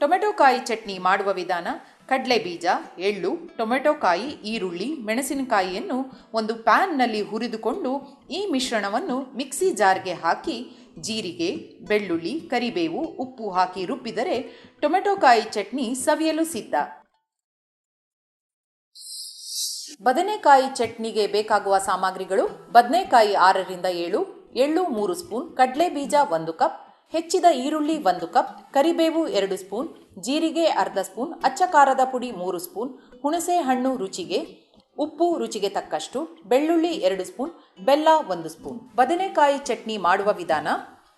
ಟೊಮೆಟೊ ಕಾಯಿ ಚಟ್ನಿ ಮಾಡುವ ವಿಧಾನ: ಕಡಲೆ ಬೀಜ, ಎಳ್ಳು, ಟೊಮೆಟೊ ಕಾಯಿ, ಈರುಳ್ಳಿ, ಮೆಣಸಿನಕಾಯಿಯನ್ನು ಒಂದು ಪ್ಯಾನ್ನಲ್ಲಿ ಹುರಿದುಕೊಂಡು ಈ ಮಿಶ್ರಣವನ್ನು ಮಿಕ್ಸಿ ಜಾರ್ಗೆ ಹಾಕಿ ಜೀರಿಗೆ, ಬೆಳ್ಳುಳ್ಳಿ, ಕರಿಬೇವು, ಉಪ್ಪು ಹಾಕಿ ರುಬ್ಬಿದರೆ ಟೊಮೆಟೊ ಕಾಯಿ ಚಟ್ನಿ ಸವಿಯಲು ಸಿದ್ಧ. ಬದನೆಕಾಯಿ ಚಟ್ನಿಗೆ ಬೇಕಾಗುವ ಸಾಮಗ್ರಿಗಳು: ಬದನೆಕಾಯಿ 6ರಿಂದ 7, ಎಳ್ಳು 3 ಸ್ಪೂನ್, ಕಡಲೆ ಬೀಜ 1 ಕಪ್, ಹೆಚ್ಚಿದ ಈರುಳ್ಳಿ 1 ಕಪ್, ಕರಿಬೇವು 2 ಸ್ಪೂನ್, ಜೀರಿಗೆ ಅರ್ಧ ಸ್ಪೂನ್, ಅಚ್ಚ ಖಾರದ ಪುಡಿ 3 ಸ್ಪೂನ್, ಹುಣಸೆ ಹಣ್ಣು ರುಚಿಗೆ, ಉಪ್ಪು ರುಚಿಗೆ ತಕ್ಕಷ್ಟು, ಬೆಳ್ಳುಳ್ಳಿ 2 ಸ್ಪೂನ್, ಬೆಲ್ಲ 1 ಸ್ಪೂನ್. ಬದನೆಕಾಯಿ ಚಟ್ನಿ ಮಾಡುವ ವಿಧಾನ: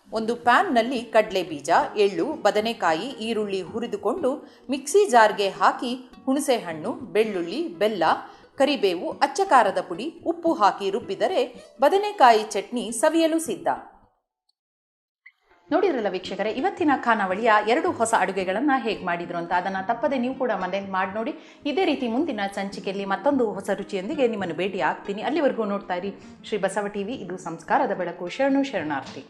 ಒಂದು ಪ್ಯಾನ್ನಲ್ಲಿ ಕಡಲೆ ಬೀಜ, ಎಳ್ಳು, ಬದನೆಕಾಯಿ, ಈರುಳ್ಳಿ ಹುರಿದುಕೊಂಡು ಮಿಕ್ಸಿ ಜಾರ್ಗೆ ಹಾಕಿ ಹುಣಸೆ ಹಣ್ಣು, ಬೆಳ್ಳುಳ್ಳಿ, ಬೆಲ್ಲ, ಕರಿಬೇವು, ಅಚ್ಚ ಖಾರದ ಪುಡಿ, ಉಪ್ಪು ಹಾಕಿ ರುಬ್ಬಿದರೆ ಬದನೆಕಾಯಿ ಚಟ್ನಿ ಸವಿಯಲು ಸಿದ್ಧ. ನೋಡಿದ್ರಲ್ಲ ವೀಕ್ಷಕರೇ, ಇವತ್ತಿನ ಖಾನಾವಳಿಯ 2 ಹೊಸ ಅಡುಗೆಗಳನ್ನು ಹೇಗೆ ಮಾಡಿದ್ರು ಅಂತ. ಅದನ್ನು ತಪ್ಪದೆ ನೀವು ಕೂಡ ಮನೇಲಿ ಮಾಡಿ ನೋಡಿ. ಇದೇ ರೀತಿ ಮುಂದಿನ ಸಂಚಿಕೆಯಲ್ಲಿ ಮತ್ತೊಂದು ಹೊಸ ರುಚಿಯೊಂದಿಗೆ ನಿಮ್ಮನ್ನು ಭೇಟಿ ಆಗ್ತೀನಿ. ಅಲ್ಲಿವರೆಗೂ ನೋಡ್ತಾ ಇರಿ ಶ್ರೀ ಬಸವ ಟಿವಿ. ಇದು ಸಂಸ್ಕಾರದ ಬೆಳಕು. ಶರಣು ಶರಣಾರ್ಥಿ.